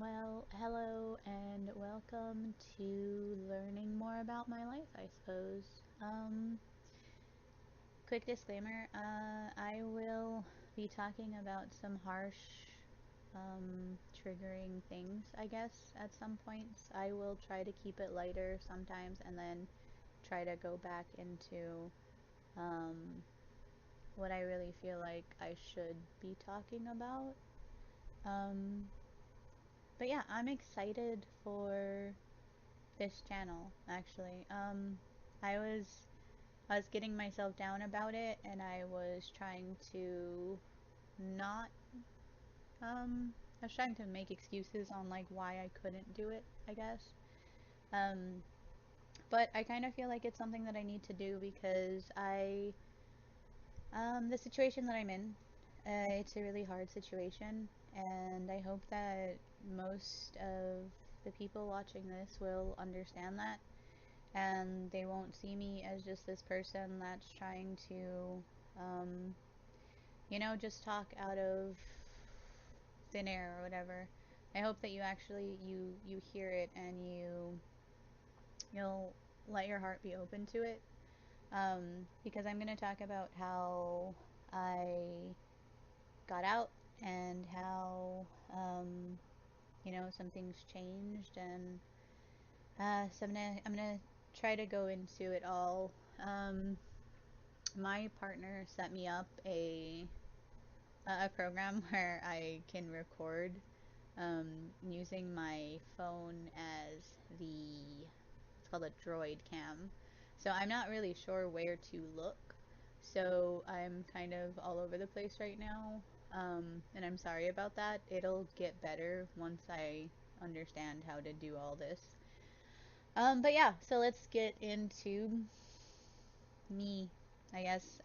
Well, hello and welcome to learning more about my life, I suppose. Quick disclaimer, I will be talking about some harsh, triggering things, I guess, at some points. I will try to keep it lighter sometimes and then try to go back into, um, what I really feel like I should be talking about. Um, but yeah, I'm excited for this channel actually. I was I was getting myself down about it and I was trying to not I was trying to make excuses on like why I couldn't do it, I guess. Um but I kind of feel like it's something that I need to do because the situation that I'm in, it's a really hard situation and I hope that most of the people watching this will understand that and they won't see me as just this person that's trying to, um, just talk out of thin air or whatever. I hope that you actually you hear it and you'll let your heart be open to it. Because I'm gonna talk about how I got out and how some things changed and so I'm gonna try to go into it all. My partner set me up a program where I can record using my phone as it's called a droid cam. So I'm not really sure where to look. So I'm kind of all over the place right now. And I'm sorry about that. It'll get better once I understand how to do all this. But yeah, so let's get into me, I guess.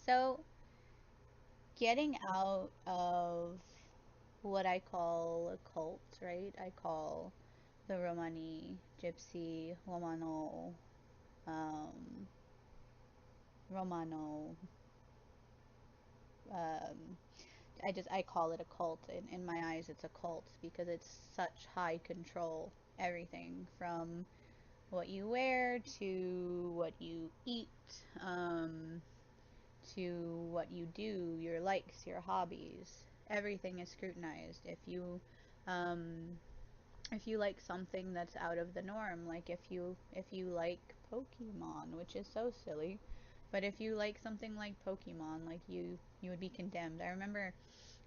So getting out of what I call a cult, right? I call the Romani, Gypsy, um, Romano, um, I call it a cult. In my eyes, it's a cult because it's such high control. Everything from what you wear to what you eat, um, to what you do, your likes, your hobbies. Everything is scrutinized. Um, if you like something that's out of the norm, like if you like Pokemon, which is so silly, but if you like something like Pokemon, like you would be condemned. I remember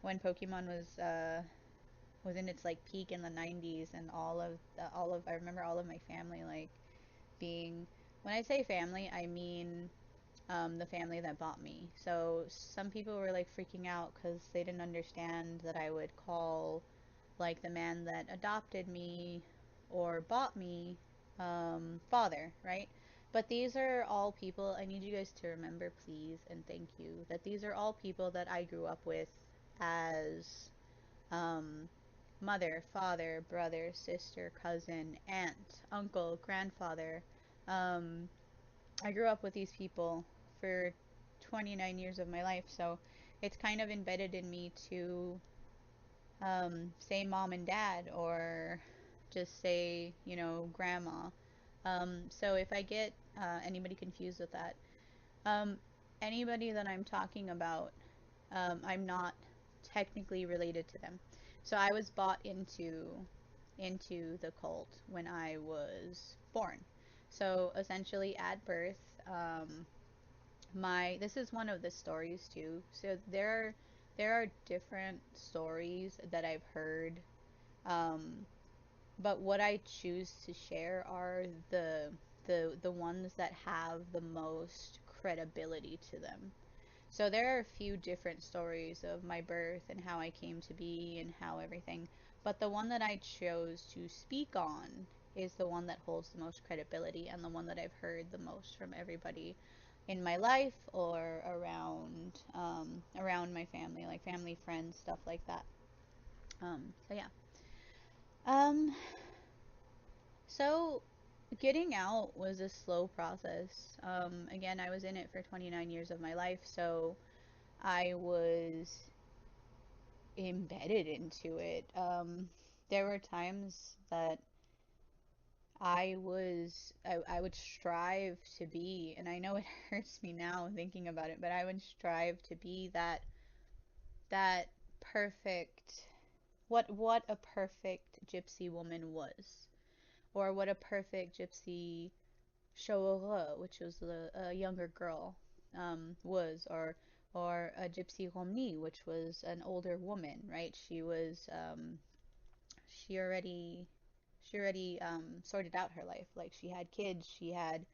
when Pokemon was in its like peak in the 90s and all of I remember all of my family like being when I say family, I mean the family that bought me. So some people were like freaking out because they didn't understand that I would call like the man that adopted me or bought me father, right? But these are all people, I need you guys to remember, please, and thank you, that these are all people that I grew up with as um, mother, father, brother, sister, cousin, aunt, uncle, grandfather. Um, I grew up with these people for 29 years of my life, so it's kind of embedded in me to say mom and dad or just say, grandma. So if I get anybody confused with that, um, anybody that I'm talking about, I'm not technically related to them. So I was bought into the cult when I was born. So essentially at birth, my this is one of the stories too. So there are different stories that I've heard, um, but what I choose to share are the ones that have the most credibility to them. So there are a few different stories of my birth and how I came to be and how everything, but the one that I chose to speak on is the one that holds the most credibility and the one that I've heard the most from everybody in my life or around my family, like family, friends, stuff like that. So yeah. Um, so getting out was a slow process. Again, I was in it for 29 years of my life, so I was embedded into it. There were times that I would strive to be, and I know it hurts me now thinking about it, but I would strive to be that perfect, what a perfect gypsy woman was, or what a perfect gypsy Herro, which was a younger girl, was, or a gypsy Romney, which was an older woman, right? She already sorted out her life. Like she had kids, she had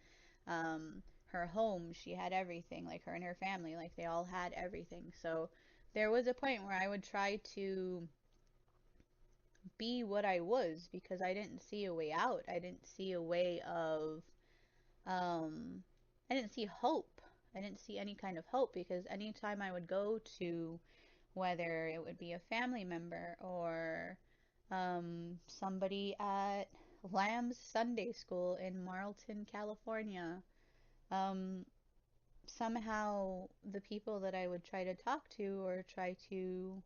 her home, she had everything. Like her and her family, like they all had everything. So there was a point where I would try to be what I was because I didn't see a way out. I didn't see a way of um, I didn't see hope. I didn't see any kind of hope because anytime I would go to, whether it would be a family member or somebody at Lamb's Sunday School in Marlton, California, um, somehow the people that I would try to talk to or try to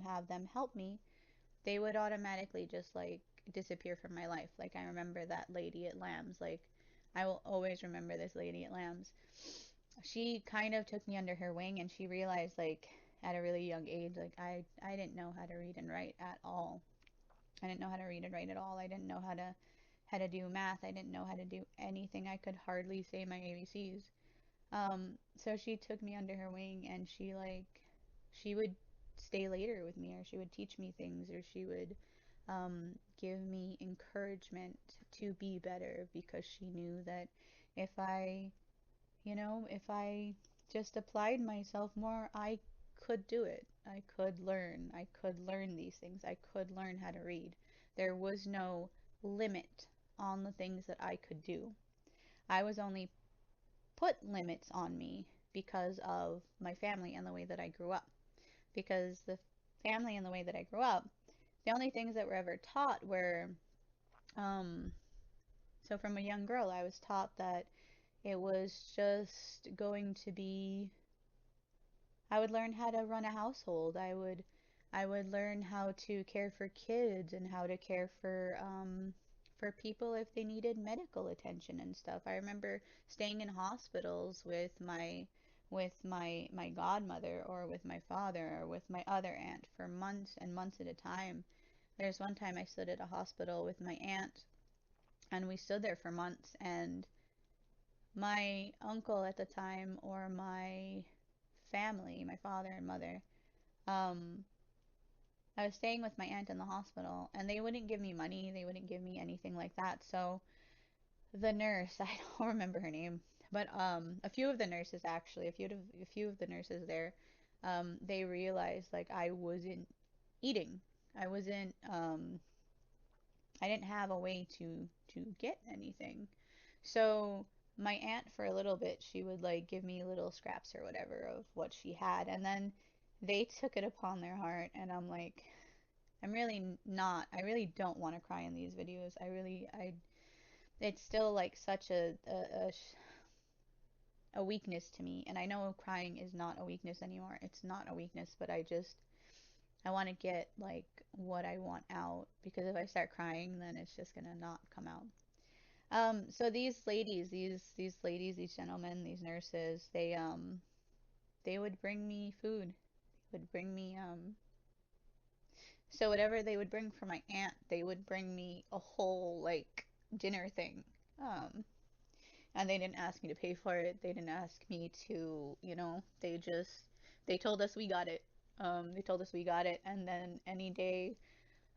have them help me, they would automatically just like disappear from my life. Like I remember that lady at Lamb's. Like I will always remember this lady at Lamb's. She kind of took me under her wing and she realized like at a really young age like I didn't know how to read and write at all. I didn't know how to read and write at all. I didn't know how to do math. I didn't know how to do anything. I could hardly say my ABCs. So she took me under her wing and she would stay later with me or she would teach me things or she would give me encouragement to be better because she knew that if if I just applied myself more, I could do it. I could learn. I could learn these things. I could learn how to read. There was no limit on the things that I could do. I was only put limits on me because of my family and the way that I grew up. Because the family and the way that I grew up, the only things that were ever taught were, um, so from a young girl, I was taught that it was just going to be, I would learn how to run a household. I would learn how to care for kids and how to care for people if they needed medical attention and stuff. I remember staying in hospitals with my godmother or with my father or with my other aunt for months and months at a time. There's one time I stood at a hospital with my aunt and we stood there for months and my uncle at the time or my family, my father and mother, um, I was staying with my aunt in the hospital and they wouldn't give me money, they wouldn't give me anything like that. So the nurse, I don't remember her name, but a few of the nurses actually, a few of the nurses there, they realized like I wasn't eating. I wasn't I didn't have a way to get anything. So my aunt for a little bit, she would like give me little scraps or whatever of what she had, and then they took it upon their heart, and I'm like, I'm really not. I really don't want to cry in these videos. It's still like such a weakness to me, and I know crying is not a weakness anymore. It's not a weakness, but I want to get like what I want out because if I start crying, then it's just gonna not come out. So these ladies, these ladies, these gentlemen, these nurses, they would bring me food. They would bring me so whatever they would bring for my aunt, they would bring me a whole like dinner thing. Um, and they didn't ask me to pay for it. They didn't ask me to, they told us we got it. They told us we got it, and then any day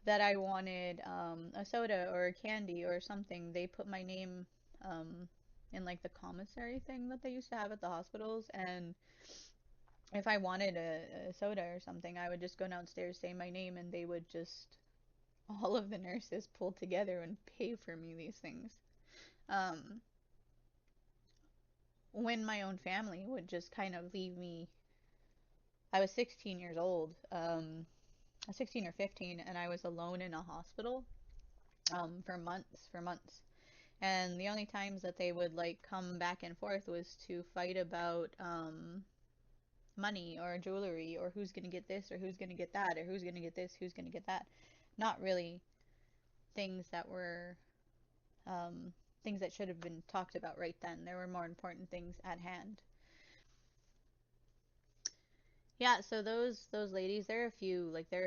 that I wanted a soda or a candy or something, they put my name um, in like the commissary thing that they used to have at the hospitals. And if I wanted a soda or something, I would just go downstairs, say my name, and they would just, all of the nurses pull together and pay for me these things. Um, when my own family would just kind of leave me, I was 16 years old, 16 or 15, and I was alone in a hospital for months. And the only times that they would like come back and forth was to fight about money or jewelry, or who's gonna get this or who's gonna get that, or who's gonna get this, who's gonna get that. Not really things that were um, things that should have been talked about right then. There were more important things at hand. Yeah, so those ladies, there are a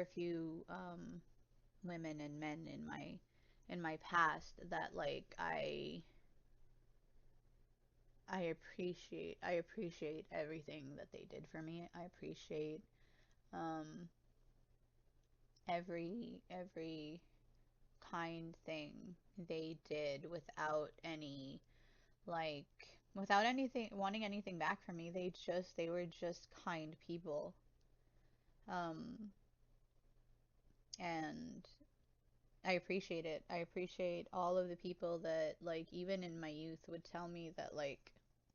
few women and men in my past that like I appreciate everything that they did for me. I appreciate um every kind thing they did without any like without anything wanting anything back from me. They were just kind people. Um and I appreciate it. I appreciate all of the people that like even in my youth would tell me that like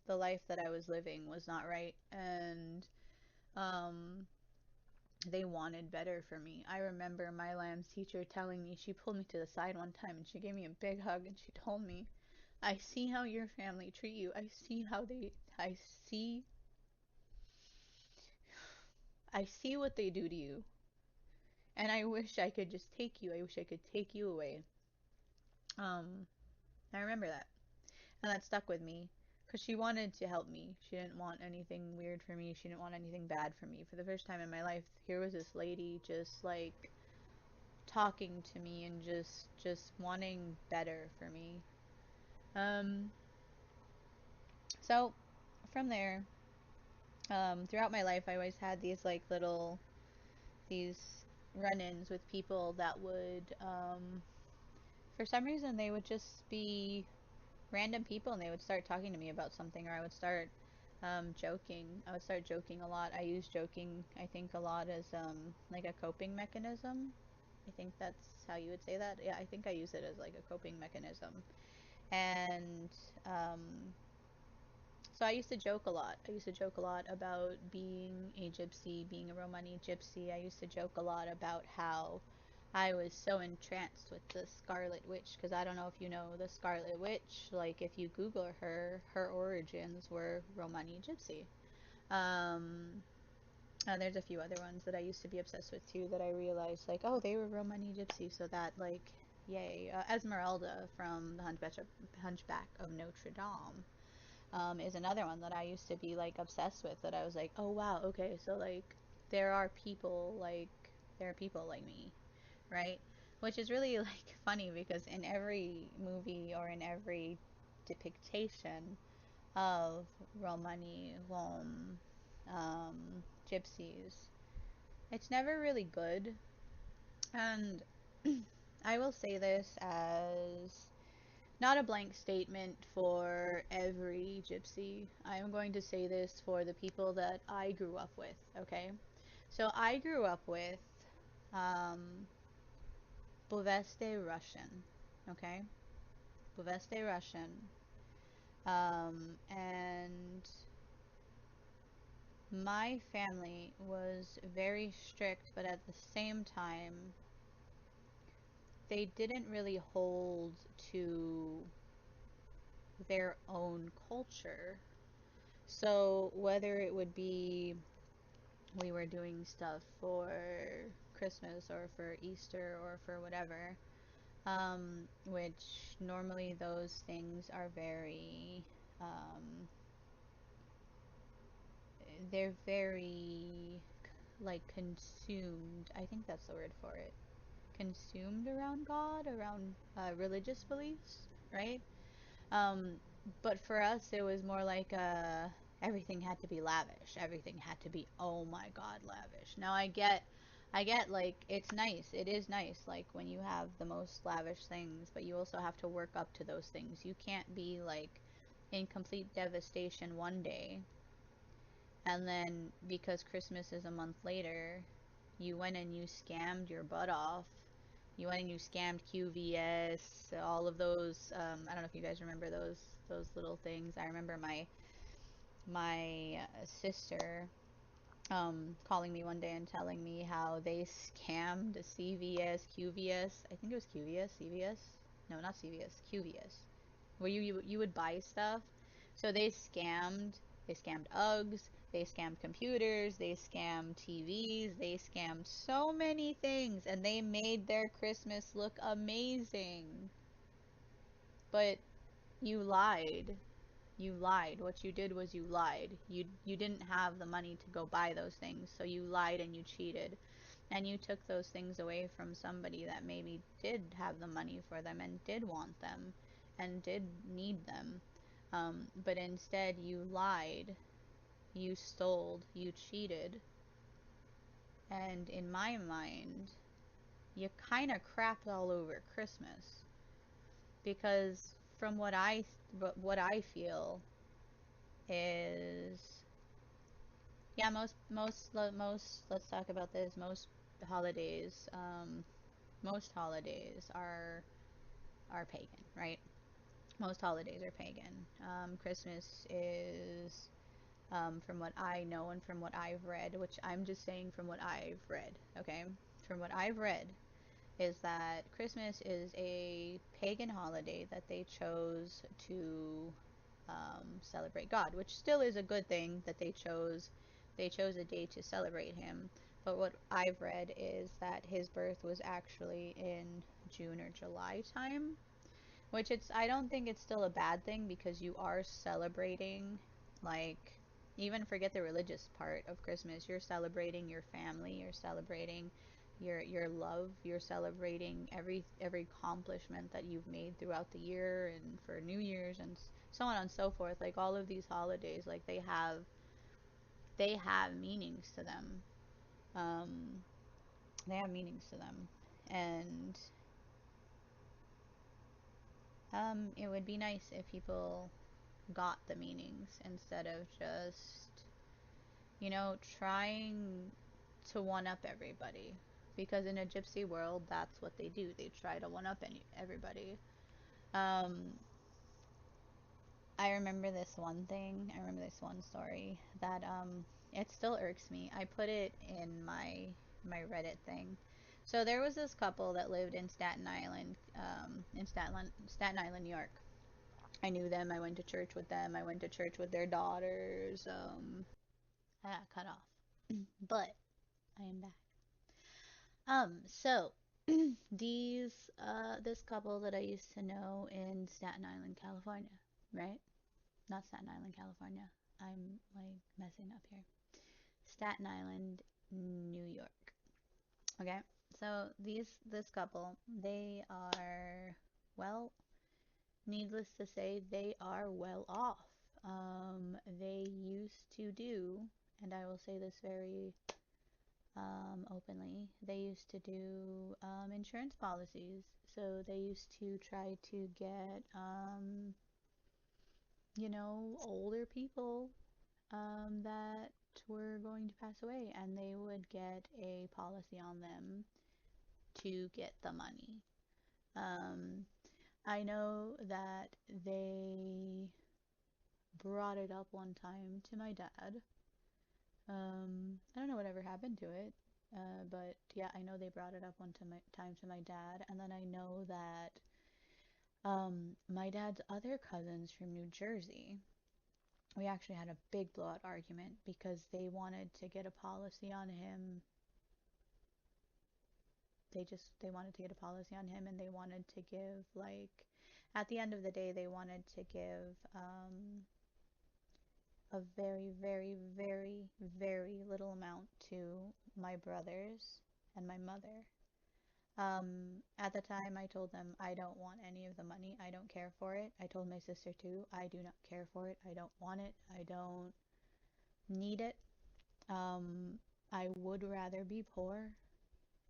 the life that I was living was not right, and um they wanted better for me. I remember my lamb's teacher telling me, she pulled me to the side one time and she gave me a big hug and she told me, I see how your family treat you. I I see what they do to you. And I wish I could just take you. I wish I could take you away. Um, I remember that. And that stuck with me because she wanted to help me. She didn't want anything weird for me. She didn't want anything bad for me. For the first time in my life, here was this lady just like talking to me and just wanting better for me. Um, so from there, throughout my life, I always had these run-ins with people that would, for some reason, they would just be random people and they would start talking to me about something, or I would start joking. I would start joking a lot. I use joking, I think, a lot as like a coping mechanism. I think that's how you would say that. Yeah, I think I use it as like a coping mechanism. And um, so I used to joke a lot. I used to joke a lot about being a gypsy, being a Romani gypsy. I used to joke a lot about how I was so entranced with the Scarlet Witch, because I don't know if you know the Scarlet Witch. Like, if you Google her, her origins were Romani gypsy. Um, there's a few other ones that I used to be obsessed with too that I realized, like, oh, they were Romani gypsy, so that, like, yay. Esmeralda from the Hunchback of Notre Dame is another one that I used to be like obsessed with. That I was like, oh wow, okay, so like there are people like there are people like me, right? Which is really like funny because in every movie or in every depiction of Romani, um, gypsies, it's never really good. And I will say this as not a blank statement for every gypsy. I am going to say this for the people that I grew up with, okay? So I grew up with um, Buveste Russian, okay? Buveste Russian. And my family was very strict, but at the same time, they didn't really hold to their own culture. So whether it would be we were doing stuff for Christmas or for Easter or for whatever, which normally those things are um, they're very like consumed. I think that's the word for it. Consumed around God, around religious beliefs, right? Um, but for us, it was more like everything had to be lavish. Everything had to be, oh my God, lavish. Now I get like it's nice. It is nice, like when you have the most lavish things, but you also have to work up to those things. You can't be like in complete devastation one day, and then because Christmas is a month later, you went and you scammed your butt off. You went and you scammed QVS, all of those. I don't know if you guys remember those little things. I remember my sister calling me one day and telling me how they scammed CVS, QVS. I think it was QVS, CVS. No, not CVS, QVS. Where you would buy stuff. So they scammed Uggs, They scammed computers, they scammed TVs, they scammed so many things, and they made their Christmas look amazing. But you lied. You lied. What you did was you lied. You didn't have the money to go buy those things, so you lied and you cheated. And you took those things away from somebody that maybe did have the money for them and did want them and did need them. But instead you lied, you stole, you cheated, and in my mind, you kind of crapped all over Christmas because from what I feel is, yeah, most let's talk about this. Holidays most holidays are pagan, right? Most holidays are pagan. Christmas is, from what I know and from what I've read, which I'm just saying from what I've read, okay? From what I've read, is that Christmas is a pagan holiday that they chose to celebrate God, which still is a good thing that they chose. They chose a day to celebrate him. But what I've read is that his birth was actually in June or July time, which it's I don't think it's still a bad thing because you are celebrating, like, even forget the religious part of Christmas. You're celebrating your family, you're celebrating your love, you're celebrating every accomplishment that you've made throughout the year and for New Year's and so on and so forth. Like all of these holidays, like they have meanings to them. Um they have meanings to them. And it would be nice if people got the meanings instead of just, trying to one up everybody. Because in a gypsy world, that's what they do. They try to one up everybody. Um, I remember this one thing. I remember this one story that it still irks me. I put it in my Reddit thing. So there was this couple that lived in Staten Island, Staten Island, New York. I knew them. I went to church with them. I went to church with their daughters. I got cut off, but I am back. So this couple that I used to know in Staten Island, California, right? Not Staten Island, California. I'm like messing up here. Staten Island, New York. Okay. So this couple, they are, well, needless to say, they are well off. They used to do, and I will say this very openly, they used to do insurance policies. So they used to try to get, older people that were going to pass away, and they would get a policy on them to get the money. Um, I know that they brought it up one time to my dad. I don't know whatever happened to it, but yeah, I know they brought it up one time to my dad, and then I know that my dad's other cousins from New Jersey, we actually had a big blowout argument because they wanted to get a policy on him. They wanted to get a policy on him, and they wanted to give, like, at the end of the day, they wanted to give a very, very, very, very little amount to my brothers and my mother. At the time, I told them I don't want any of the money. I don't care for it. I told my sister too, I do not care for it. I don't want it. I don't need it. Um, I would rather be poor,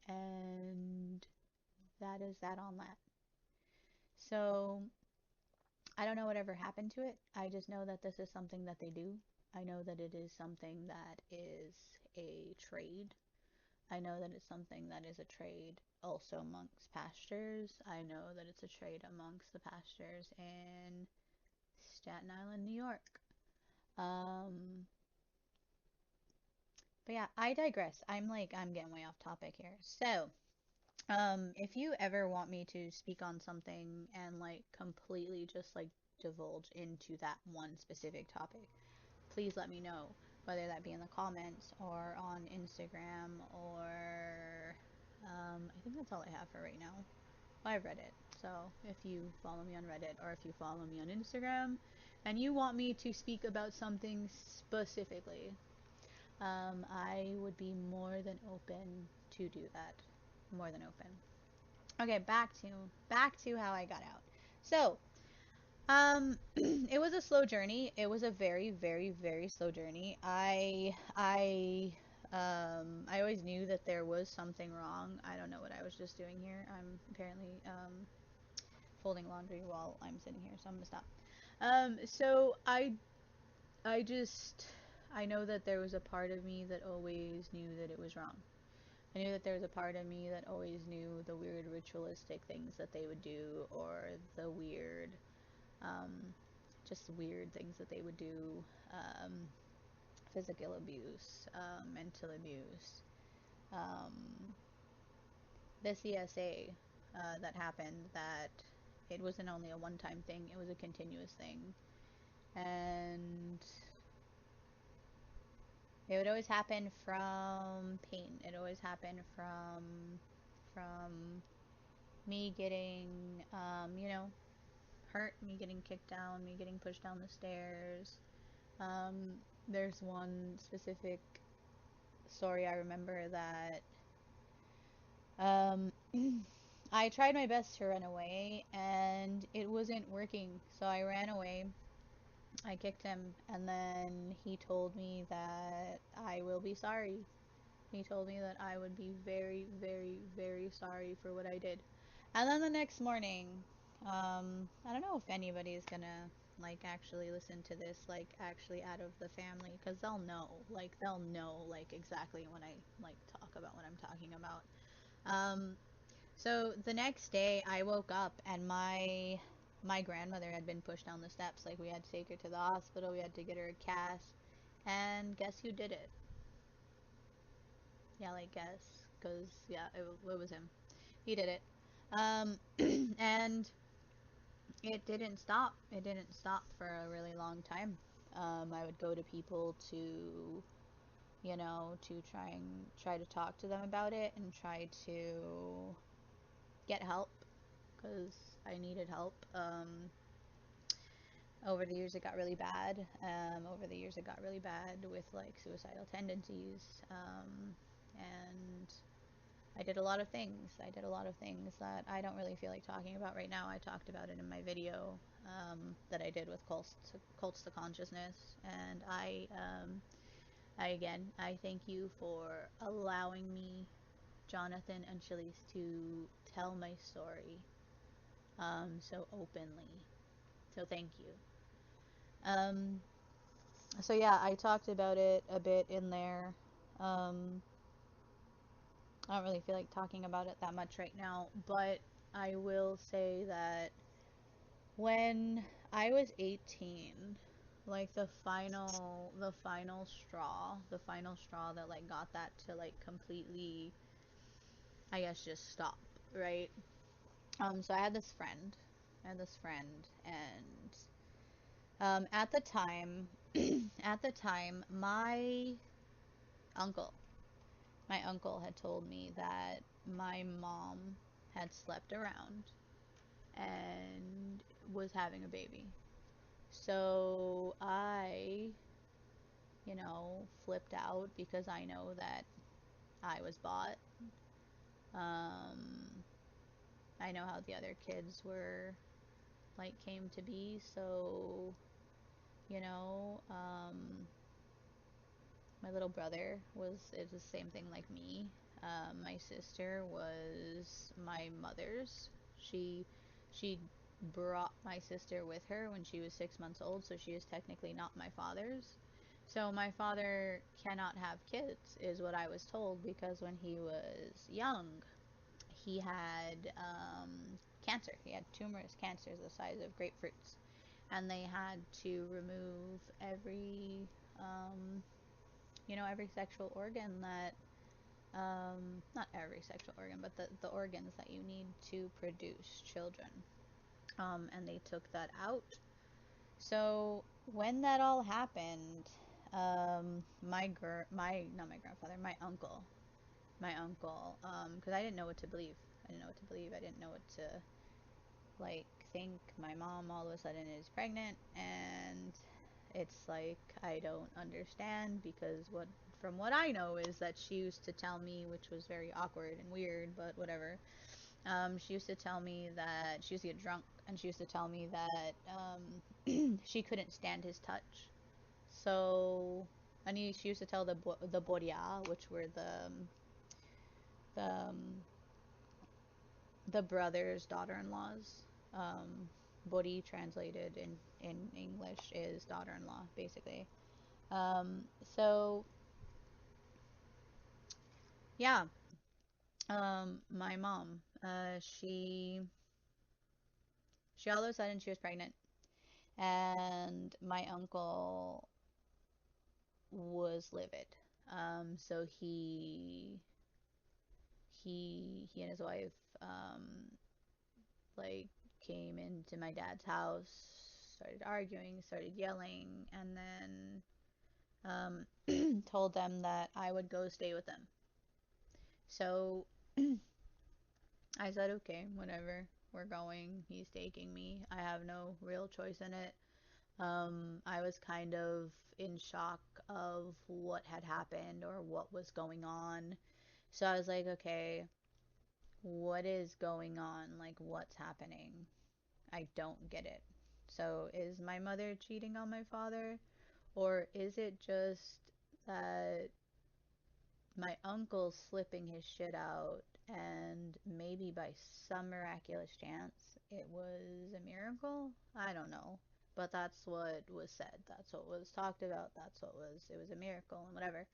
and that is that on that. So I don't know whatever happened to it. I just know that this is something that they do. I know that it is something that is a trade. I know that it's something that is a trade also amongst pastors. I know that it's a trade amongst the pastors in Staten Island, New York. Um, but yeah, I digress. I'm getting way off topic here. So, if you ever want me to speak on something and like completely just like divulge into that one specific topic, please let me know. whether that be in the comments or on Instagram or I think that's all I have for right now. I have Reddit, so if you follow me on Reddit or if you follow me on Instagram and you want me to speak about something specifically, I would be more than open to do that. More than open. Okay, back to how I got out. So, it was a slow journey. It was a very, very, very slow journey. I always knew that there was something wrong. I don't know what I was just doing here. I'm apparently folding laundry while I'm sitting here, so I'm gonna stop. So I just I know that there was a part of me that always knew that it was wrong. I knew that there was a part of me that always knew the weird ritualistic things that they would do, or the weird, um, just weird things that they would do, um, physical abuse, mental abuse, um, the CSA that happened, that it wasn't only a one-time thing, it was a continuous thing. And it would always happen from pain. It always happened from me getting, hurt, me getting kicked down, me getting pushed down the stairs. Um, there's one specific story I remember that um, I tried my best to run away and it wasn't working. So I ran away. I kicked him, and then he told me that I will be sorry. He told me that I would be very, very, very sorry for what I did. And then the next morning, I don't know if anybody is gonna like actually listen to this, like actually out of the family, because they'll know like exactly when I like talk about what I'm talking about. Um, so the next day I woke up and my grandmother had been pushed down the steps. Like, we had to take her to the hospital, we had to get her a cast, and guess who did it? Yeah, like guess, because yeah, it was him. He did it. And it didn't stop. It didn't stop for a really long time. I would go to people to, to try to talk to them about it and try to get help because I needed help. Over the years, it got really bad. Over the years, it got really bad with like suicidal tendencies. And I did a lot of things. I did a lot of things that I don't really feel like talking about right now. I talked about it in my video that I did with Cults to Consciousness. And I thank you for allowing me, Jonathan and Shalice, to tell my story so openly. So thank you. Um, so yeah, I talked about it a bit in there. Um, I don't really feel like talking about it that much right now, but I will say that when I was 18, like the final straw that like got that to like completely, I guess, just stop, right? So I had this friend. And at the time, at the time, uncle, my uncle had told me that my mom had slept around and was having a baby. So I, flipped out because I know that I was bought. Um, I know how the other kids were, like, came to be. So, you know, um, my little brother is the same thing like me. My sister was my mother's. She brought my sister with her when she was 6 months old, so she is technically not my father's. So my father cannot have kids, is what I was told, because when he was young, he had cancer. He had tumorous cancers the size of grapefruits, and they had to remove every sexual organ that, not every sexual organ, but the organs that you need to produce children. And they took that out. So when that all happened, not my grandfather, my uncle, because I didn't know what to believe. I didn't know what to believe. I didn't know what to like think. My mom all of a sudden is pregnant, and it's like I don't understand because from what I know is that she used to tell me, which was very awkward and weird, but whatever. She used to tell me that she used to get drunk, and she used to tell me that she couldn't stand his touch. So, she used to tell the boria, which were the the brothers' daughter-in-laws. Bori translated in English is daughter-in-law, basically. Um, so yeah, my mom, she all of a sudden she was pregnant, and my uncle was livid. So he and his wife um like came into my dad's house, started arguing, started yelling, and then told them that I would go stay with them. So I said, okay, whatever. We're going. He's taking me. I have no real choice in it. I was kind of in shock of what had happened or what was going on. So I was like, okay, what is going on? Like, what's happening? I don't get it. So is my mother cheating on my father? Or is it just that my uncle's slipping his shit out, and maybe by some miraculous chance it was a miracle? I don't know. But that's what was said. That's what was talked about. It was a miracle and whatever.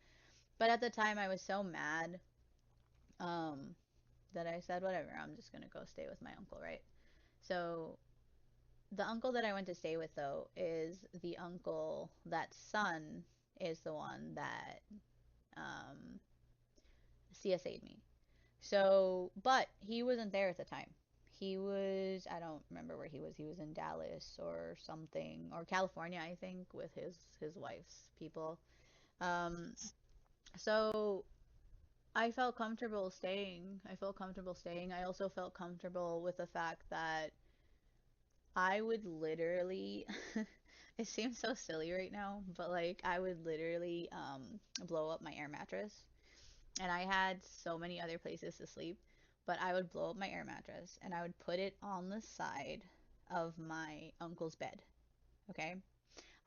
But at the time I was so mad um that I said whatever, I'm just going to go stay with my uncle, right? So the uncle that I went to stay with though is the uncle that son is the one that um CSA'd me. So, but he wasn't there at the time. He was, I don't remember where he was. He was in Dallas or something, or California, I think, with his wife's people. Um, so I felt comfortable staying. I felt comfortable staying. I also felt comfortable with the fact that I would literally, it seems so silly right now, but like I would literally blow up my air mattress, and I had so many other places to sleep, but I would blow up my air mattress and I would put it on the side of my uncle's bed. Okay?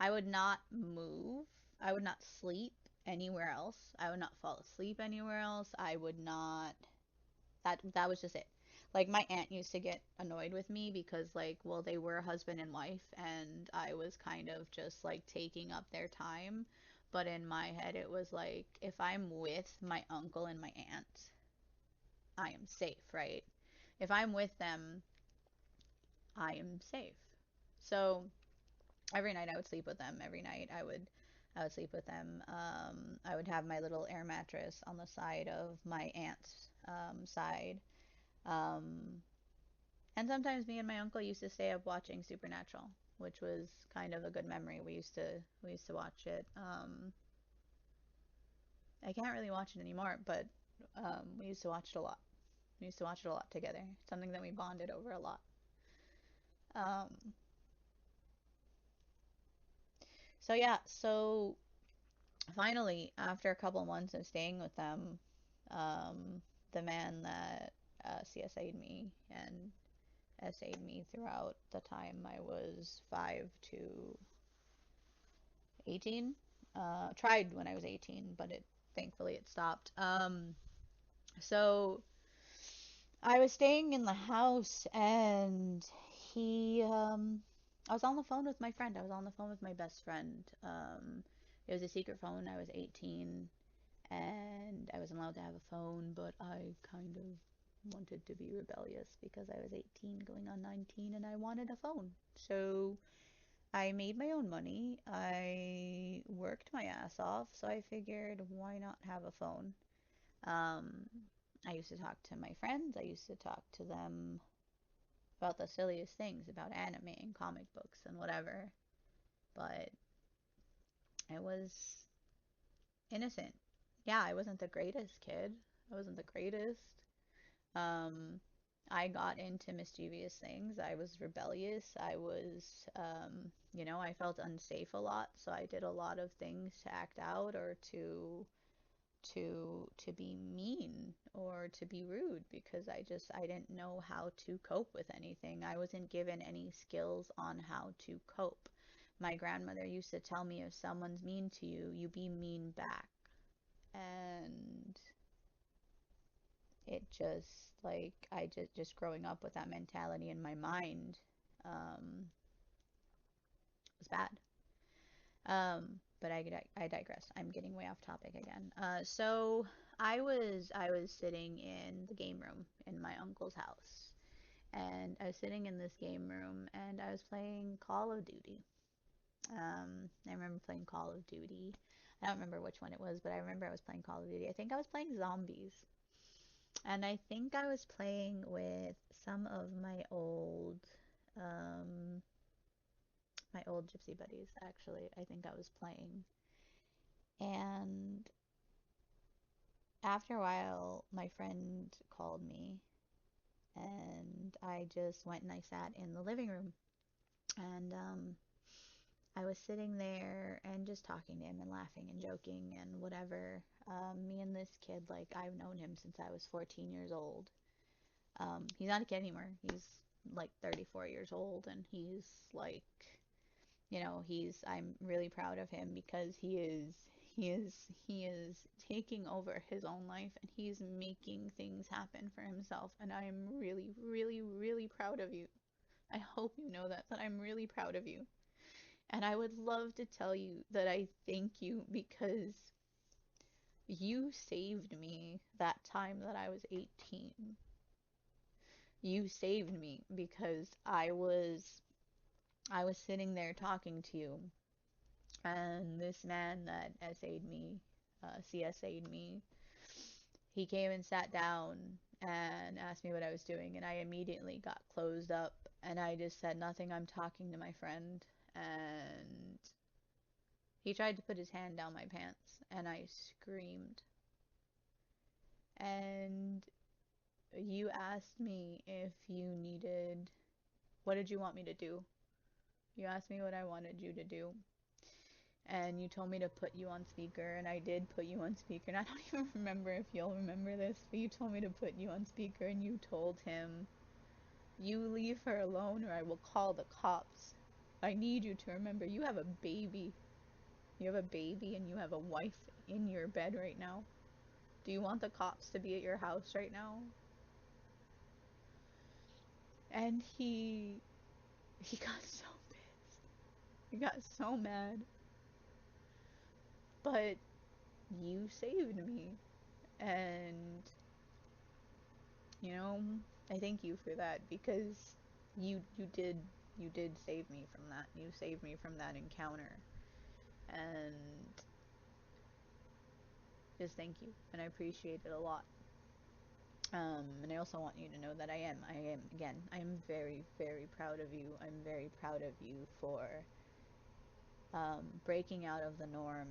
I would not move. I would not sleep anywhere else. I would not fall asleep anywhere else. I would not, that was just it. Like my aunt used to get annoyed with me because like, well, they were husband and wife and I was kind of just like taking up their time. But in my head it was like, if I'm with my uncle and my aunt, I am safe, right? If I'm with them, I am safe. So every night I would sleep with them. Every night I would sleep with them. I would have my little air mattress on the side of my aunt's side. Um, And sometimes me and my uncle used to stay up watching Supernatural, which was kind of a good memory. We used to watch it. I can't really watch it anymore, but we used to watch it a lot. We used to watch it a lot together. Something that we bonded over a lot. Um, so yeah, so finally, after a couple months of staying with them, the man that CSA'd me and SA'd me throughout the time I was 5 to 18. Tried when I was 18, but it thankfully it stopped. So I was staying in the house, and he I was on the phone with my friend. I was on the phone with my best friend. It was a secret phone. I was 18 and I wasn't allowed to have a phone, but I kind of wanted to be rebellious because I was 18 going on 19 and I wanted a phone. So I made my own money. I worked my ass off, so I figured why not have a phone? Um, I used to talk to my friends. I used to talk to them about the silliest things, about anime and comic books and whatever. But I was innocent. Yeah, I wasn't the greatest kid. I wasn't the greatest. Um, I got into mischievous things. I was rebellious. I felt unsafe a lot, so I did a lot of things to act out or to be mean or to be rude because I didn't know how to cope with anything. I wasn't given any skills on how to cope. My grandmother used to tell me if someone's mean to you, you be mean back. And it just like I just growing up with that mentality in my mind was bad. But I digress. I'm getting way off topic again. So I was sitting in the game room in my uncle's house, and I was sitting in this game room, and I was playing Call of Duty. I remember playing Call of Duty. I don't remember which one it was, but I remember I was playing Call of Duty. I think I was playing Zombies. And I think I was playing with some of um, my old gypsy buddies, actually. I think I was playing. And after a while, my friend called me, and I just went and I sat in the living room. And I was sitting there and just talking to him and laughing and joking and whatever. Me and this kid, like, I've known him since I was 14 years old. He's not a kid anymore. He's like 34 years old, and he's like, I'm really proud of him because he is taking over his own life and he's making things happen for himself. And I am really, really, really proud of you. I hope you know that I'm really proud of you. And I would love to tell you that I thank you because you saved me that time that I was 18. You saved me because I was sitting there talking to you, and this man that CSA'd me, he came and sat down and asked me what I was doing, and I immediately got closed up, and I just said nothing, I'm talking to my friend, and he tried to put his hand down my pants, and I screamed. And you asked me if you needed, what did you want me to do? You asked me what I wanted you to do. And you told me to put you on speaker, and I did put you on speaker. And I don't even remember if you'll remember this, but you told me to put you on speaker, and you told him, "You leave her alone, or I will call the cops. I need you to remember you have a baby. You have a baby, and you have a wife in your bed right now. Do you want the cops to be at your house right now?" And he got so pissed. He got so mad. But you saved me, and you know, I thank you for that because you did save me from that. You saved me from that encounter. And just thank you. And I appreciate it a lot. And I also want you to know that again, I am very, very proud of you. I'm very proud of you for breaking out of the norm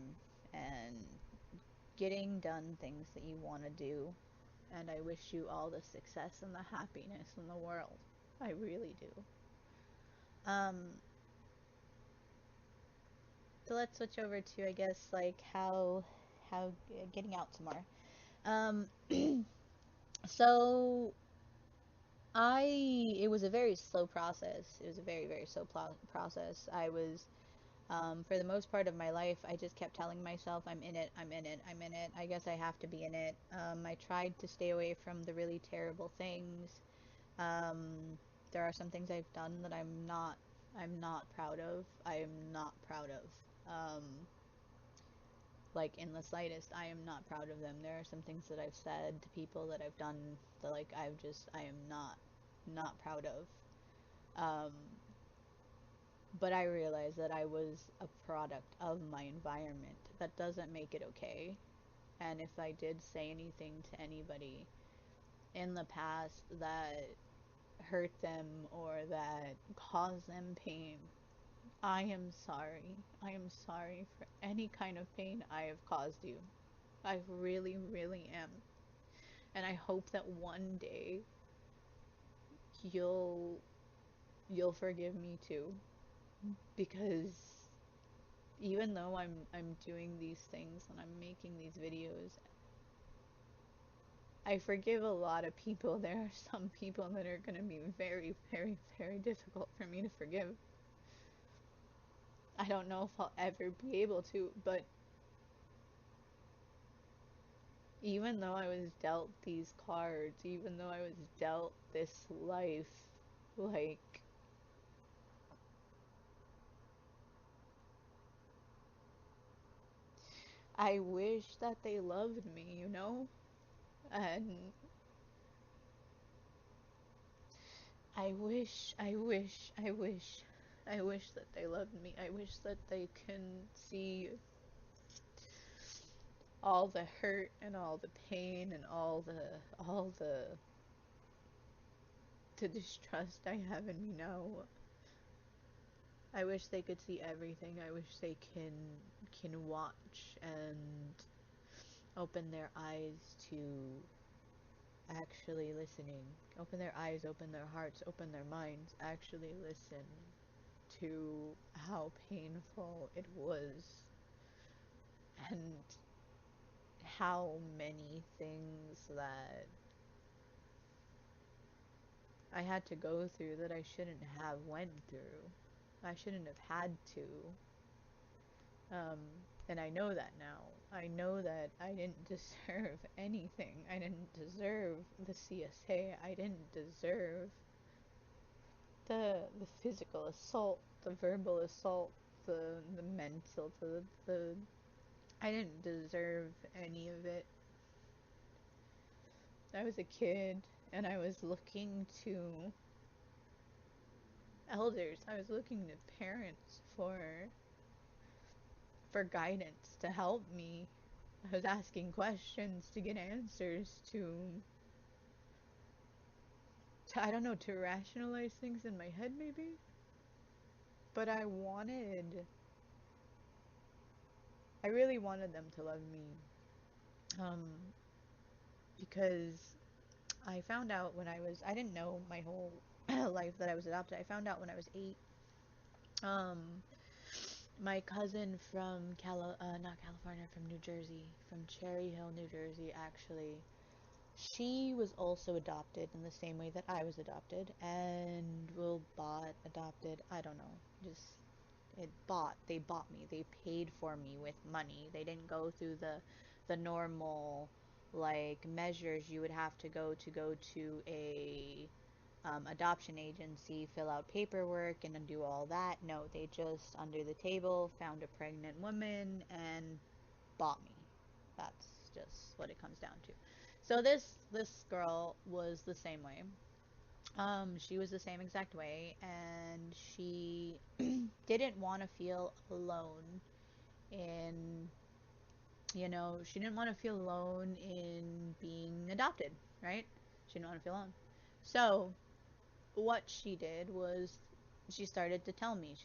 and getting done things that you want to do. And I wish you all the success and the happiness in the world. I really do. Um, so let's switch over to, I guess, like how getting out some more. Um, so it was a very slow process. It was a very, very slow process. For the most part of my life, I just kept telling myself, I'm in it, I'm in it, I'm in it. I guess I have to be in it. I tried to stay away from the really terrible things. There are some things I've done that I'm not proud of. I am not proud of. Like in the slightest, I am not proud of them. There are some things that I've said to people that I've done that like I am not proud of. Um, but I realize that I was a product of my environment. That doesn't make it okay. And if I did say anything to anybody in the past that hurt them or that caused them pain, I am sorry. I am sorry for any kind of pain I have caused you. I really, really am. And I hope that one day you'll you'll forgive me too. Because even though I'm doing these things and I'm making these videos, I forgive a lot of people. There are some people that are going to be very, very, very difficult for me to forgive. I don't know if I'll ever be able to, but even though I was dealt these cards, even though I was dealt this life, like, I wish that they loved me, you know? And I wish that they loved me. I wish that they can see all the hurt and all the pain and all the distrust I have in me now. I wish they could see everything. I wish they can watch and open their eyes to actually listening. Open their eyes, open their hearts, open their minds, actually listen to how painful it was and how many things that I had to go through that I shouldn't have went through. I shouldn't have had to. Um, and I know that now. I know that I didn't deserve anything. I didn't deserve the CSA. I didn't deserve the physical assault, the verbal assault, the mental, the I didn't deserve any of it. I was a kid and I was looking to elders. I was looking to parents for guidance to help me. I was asking questions to get answers to I don't know, to rationalize things in my head maybe. But I really wanted them to love me. Um, because I found out when I didn't know my whole life that I was adopted. I found out when I was 8. Um, my cousin from not California, from New Jersey, from Cherry Hill, New Jersey, actually. She was also adopted in the same way that I was adopted, and well, bought, adopted, I don't know. Just they bought me. They paid for me with money. They didn't go through the normal like measures you would have to go to a adoption agency, fill out paperwork, and then do all that. No, they just under the table found a pregnant woman and bought me. That's just what it comes down to. So this girl was the same way. She was the same exact way, and she didn't want to feel alone in, she didn't want to feel alone in being adopted, right? She didn't want to feel alone. So what she did was she started to tell me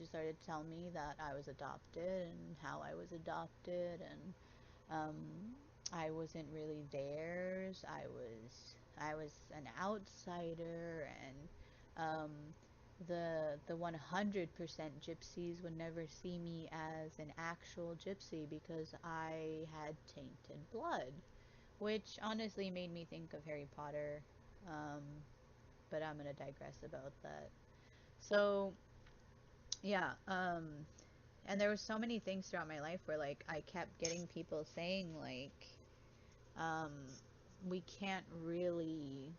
that I was adopted and how I was adopted, and um, I wasn't really theirs. I was an outsider, and the 100% gypsies would never see me as an actual gypsy because I had tainted blood, which honestly made me think of Harry Potter. Um, but I'm gonna digress about that. So yeah, and there was so many things throughout my life where like I kept getting people saying like, um, we can't really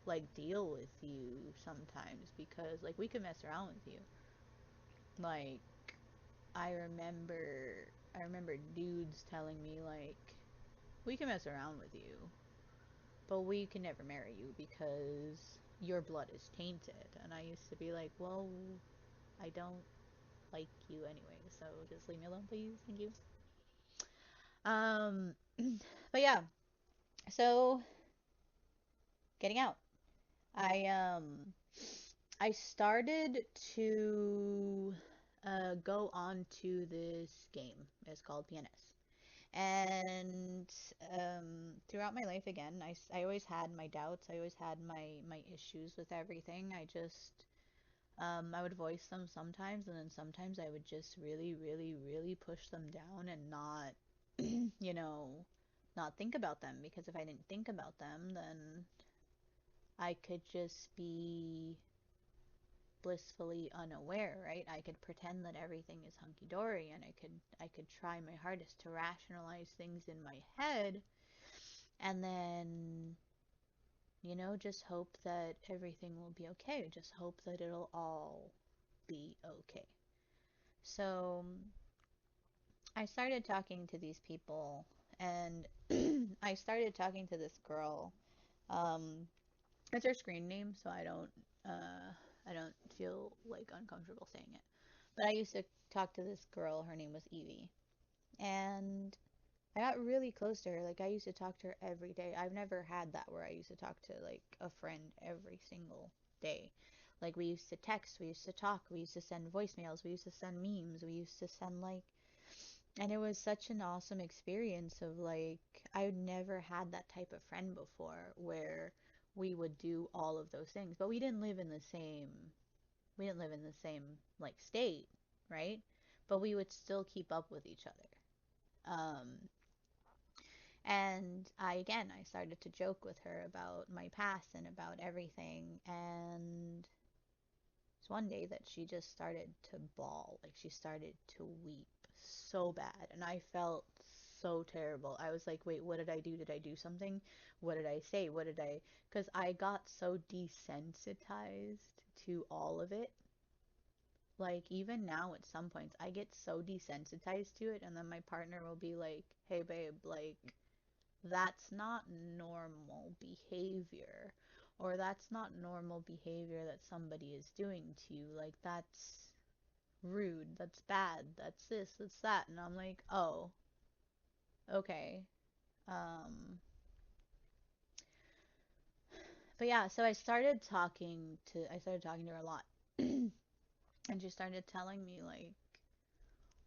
like deal with you sometimes because like we can mess around with you. Like I remember dudes telling me like, we can mess around with you, but we can never marry you because your blood is tainted. And I used to be like, well, I don't like you anyway, so just leave me alone, please. Thank you. Um, but yeah, so getting out. I um I started to go on to this game. It's called PNS. And throughout my life, again, I always had my doubts. I always had my issues with everything. I would voice them sometimes, and then sometimes I would just really, really, really push them down and not, you know, not think about them. Because if I didn't think about them, then I could just be blissfully unaware, right? I could pretend that everything is hunky dory, and I could try my hardest to rationalize things in my head, and then just hope that everything will be okay. Just hope that it'll all be okay. So I started talking to these people, and I started talking to this girl. Um, it's her screen name, so uh, I don't feel like uncomfortable saying it. But I used to talk to this girl. Her name was Evie, and I got really close to her. Like, I used to talk to her every day. I've never had that where I used to talk to like a friend every single day. Like, we used to text, we used to talk, we used to send voicemails, we used to send memes, we used to send like, and it was such an awesome experience of like, I'd never had that type of friend before where we would do all of those things, but we didn't live in the same like state, right? But we would still keep up with each other. Um, and I started to joke with her about my past and about everything. And it's one day that she just started to bawl, like she started to weep so bad. And I felt so terrible. I was like, wait, what did I do? Did I do something? What did I say? What did I? Because I got so desensitized to all of it. Like, even now, at some points, I get so desensitized to it, and then my partner will be like, hey, babe, like, that's not normal behavior, or that's not normal behavior that somebody is doing to you. Like, that's rude, that's bad, that's this, that's that. And I'm like, oh, okay. Um, but yeah, so I started talking to her a lot. And she started telling me like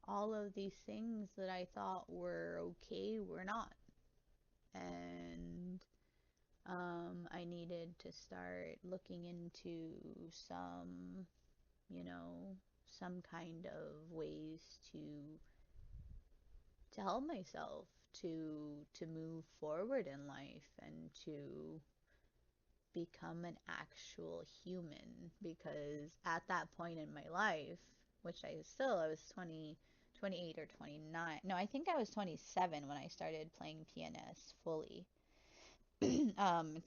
all of these things that I thought were okay were not. And I needed to start looking into some kind of ways to help myself to move forward in life and to become an actual human. Because at that point in my life, which I was 20, 28 or 29. No, I think I was 27 when I started playing PNS fully.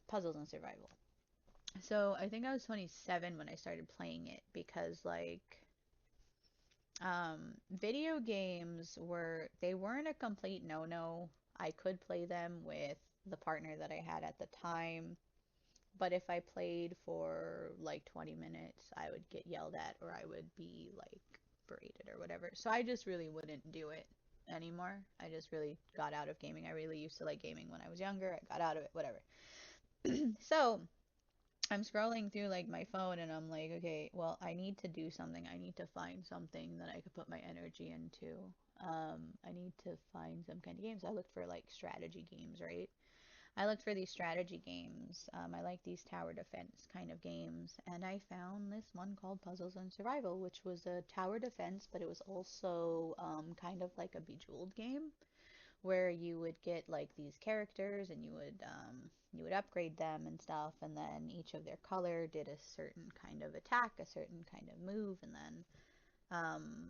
Puzzles and survival. So I think I was 27 when I started playing it because like video games they weren't a complete no-no. I could play them with the partner that I had at the time, but if I played for like 20 minutes, I would get yelled at or I would be like berated or whatever. So I just really wouldn't do it anymore. I just really got out of gaming. I really used to like gaming when I was younger. I got out of it, whatever. So I'm scrolling through like my phone and I'm like, okay, well, I need to do something. I need to find something that I could put my energy into. I need to find some kind of games. I looked for like strategy games, right? I looked for these strategy games. I like these tower defense kind of games, and I found this one called Puzzles and Survival, which was a tower defense, but it was also kind of like a Bejeweled game where you would get like these characters and you would upgrade them and stuff, and then each of their color did a certain kind of attack, a certain kind of move, and then um,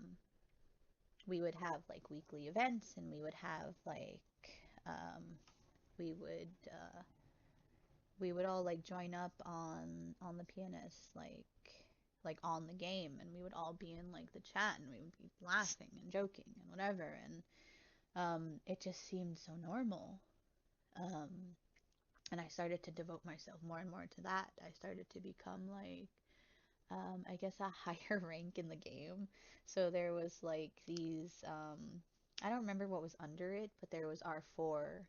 we would have like weekly events, and we would have like um, we would all like join up on the pianist like on the game, and we would all be in like the chat and we would be laughing and joking and whatever, and it just seemed so normal. um and I started to devote myself more and more to that. I started to become like I guess a higher rank in the game. So there was like these I don't remember what was under it, but there was R4.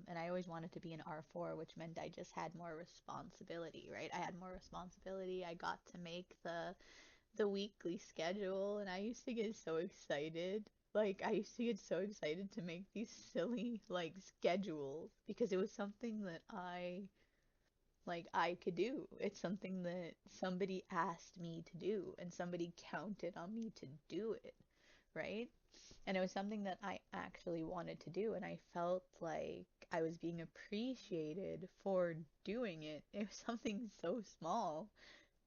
And I always wanted to be an R4, which meant I just had more responsibility, right? I had more responsibility. I got to make the weekly schedule, and I used to get so excited. Like, I used to get so excited to make these silly, like, schedules because it was something that I could do. It's something that somebody asked me to do and somebody counted on me to do it, right? And it was something that I actually wanted to do, and I felt like I was being appreciated for doing it. It was something so small,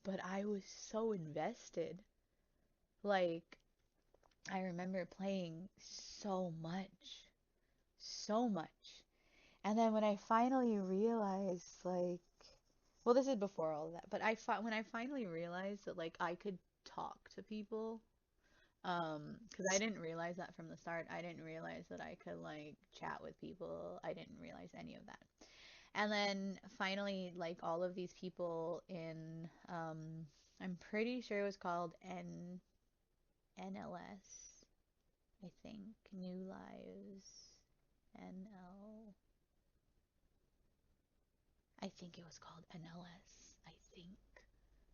but I was so invested. Like, I remember playing so much. And then when I finally realized, like, well, this is before all of that, but when I finally realized that, like, I could talk to people, because I didn't realize that from the start. I didn't realize that I could, like, chat with people. I didn't realize any of that. And then finally, like, all of these people in, I'm pretty sure it was called NLS, I think, New Lives, NL, I think it was called NLS, I think.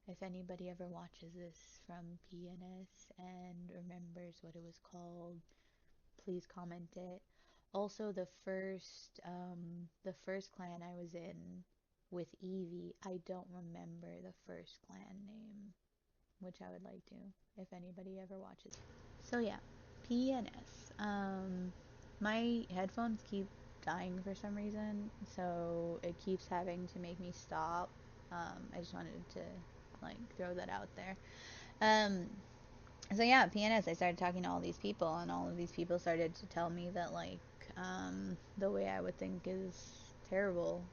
If anybody ever watches this from PNS and remembers what it was called, please comment it. Also, the first clan I was in with Evie, I don't remember the first clan name, which I would like to, if anybody ever watches. So yeah, PNS. My headphones keep dying for some reason, so it keeps having to make me stop. I just wanted to, like, throw that out there. Um, so yeah, PNS, I started talking to all these people, and all of these people started to tell me that, like, the way I would think is terrible.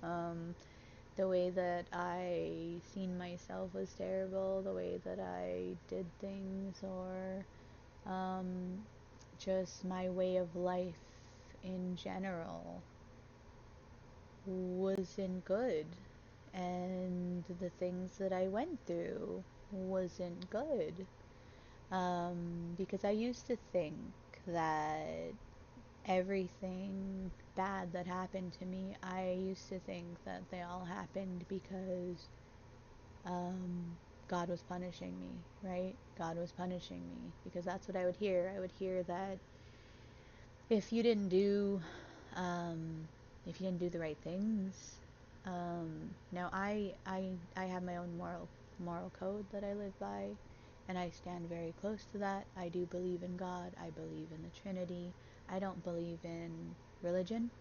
Um, the way that I seen myself was terrible. The way that I did things, or um, just my way of life in general wasn't good. And the things that I went through wasn't good. Because I used to think that everything bad that happened to me, I used to think that they all happened because God was punishing me, right? God was punishing me because that's what I would hear. I would hear that if you didn't do, um, if you didn't do the right things, now I have my own moral code that I live by, and I stand very close to that. I do believe in God. I believe in the Trinity. I don't believe in religion.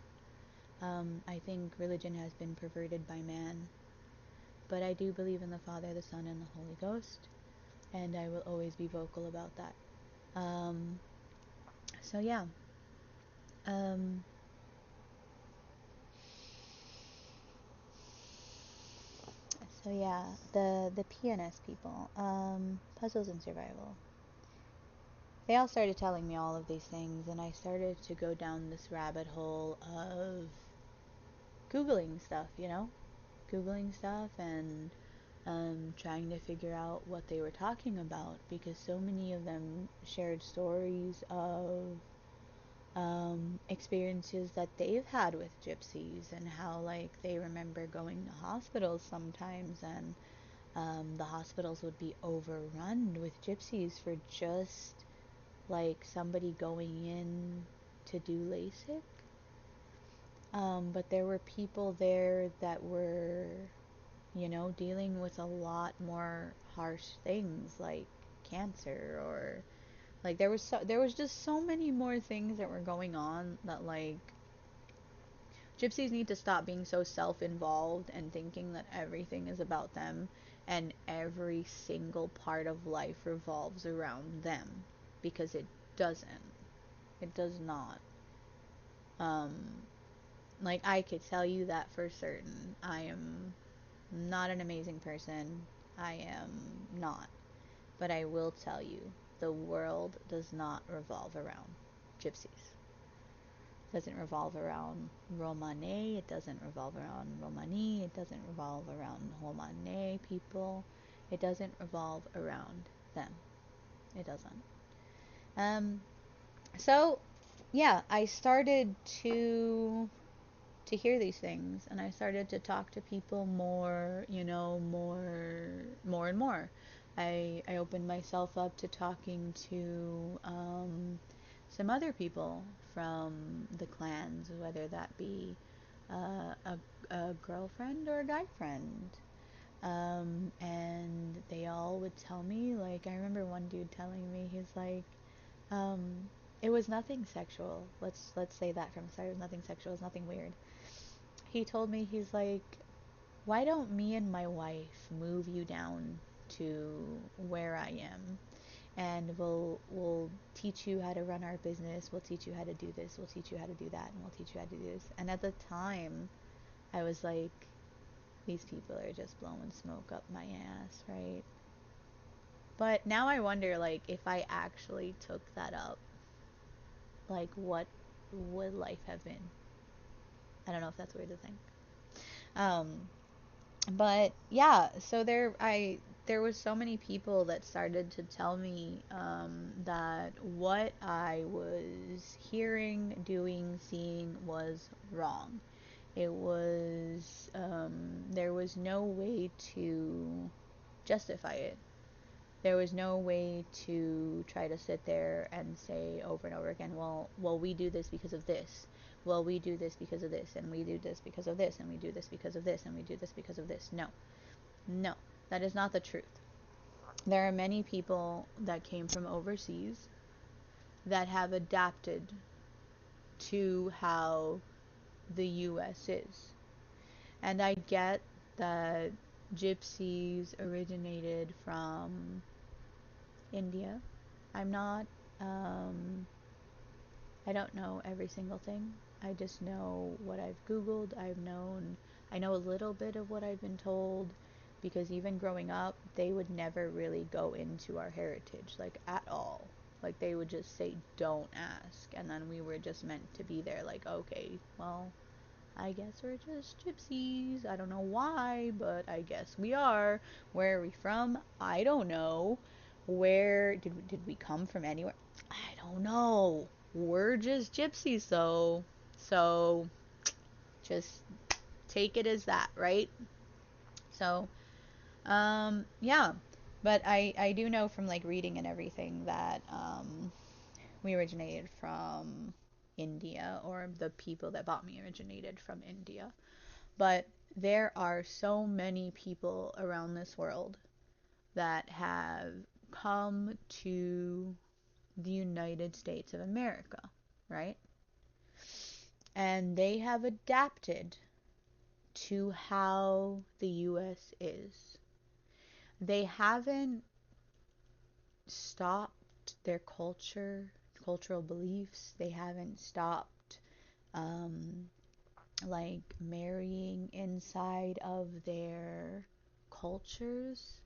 I think religion has been perverted by man, but I do believe in the Father, the Son, and the Holy Ghost, and I will always be vocal about that. Um, so yeah. Um, so yeah, the PNS people, puzzles and survival. They all started telling me all of these things, and I started to go down this rabbit hole of Googling stuff, Googling stuff and trying to figure out what they were talking about, because so many of them shared stories of experiences that they've had with gypsies, and how, like, they remember going to hospitals sometimes, and the hospitals would be overrun with gypsies for just, like, somebody going in to do LASIK. But there were people there that were, dealing with a lot more harsh things, like cancer, or, like, there was just so many more things that were going on, that, like, gypsies need to stop being so self-involved and thinking that everything is about them and every single part of life revolves around them, because it doesn't. It does not. Um, like, I could tell you that for certain. I am not an amazing person. I am not. But I will tell you, the world does not revolve around gypsies. It doesn't revolve around Romane. It doesn't revolve around Romani. It doesn't revolve around Homane people. It doesn't revolve around them. It doesn't. Um, so yeah, I started to hear these things, and I started to talk to people more, more and more. I opened myself up to talking to some other people from the clans, whether that be a girlfriend or a guy friend. And they all would tell me, like, I remember one dude telling me, he's like, um, it was nothing sexual. Let's say that from the start. It was nothing sexual. It was nothing weird. He told me, he's like, why don't me and my wife move you down to where I am, and we'll teach you how to run our business. We'll teach you how to do this. We'll teach you how to do that, and we'll teach you how to do this. And at the time, I was like, these people are just blowing smoke up my ass, right? But now I wonder, like, if I actually took that up, like, what would life have been? I don't know if that's weird to think. Um, but yeah, so there was so many people that started to tell me that what I was hearing, doing, seeing was wrong. It was there was no way to justify it. There was no way to try to sit there and say over and over again, well, we do this because of this. Well, we do this because of this, and we do this because of this, and we do this because of this, and we do this because of this. No, no, that is not the truth. There are many people that came from overseas that have adapted to how the US is. And I get that gypsies originated from India. I'm not, um, I don't know every single thing. I just know what I've Googled. I know a little bit of what I've been told, because even growing up, they would never really go into our heritage, like at all. Like they would just say, don't ask. And then we were just meant to be there, like, okay, well, I guess we're just gypsies. I don't know why, but I guess we are. Where are we from? I don't know. Where did we come from anywhere? I don't know. We're just gypsies though. So just take it as that, right? So, yeah. But I do know from like reading and everything that we originated from India, or the people that bought me originated from India. But there are so many people around this world that have come to the United States of America, right? And they have adapted to how the US is. They haven't stopped their cultural beliefs. They haven't stopped um, like marrying inside of their cultures.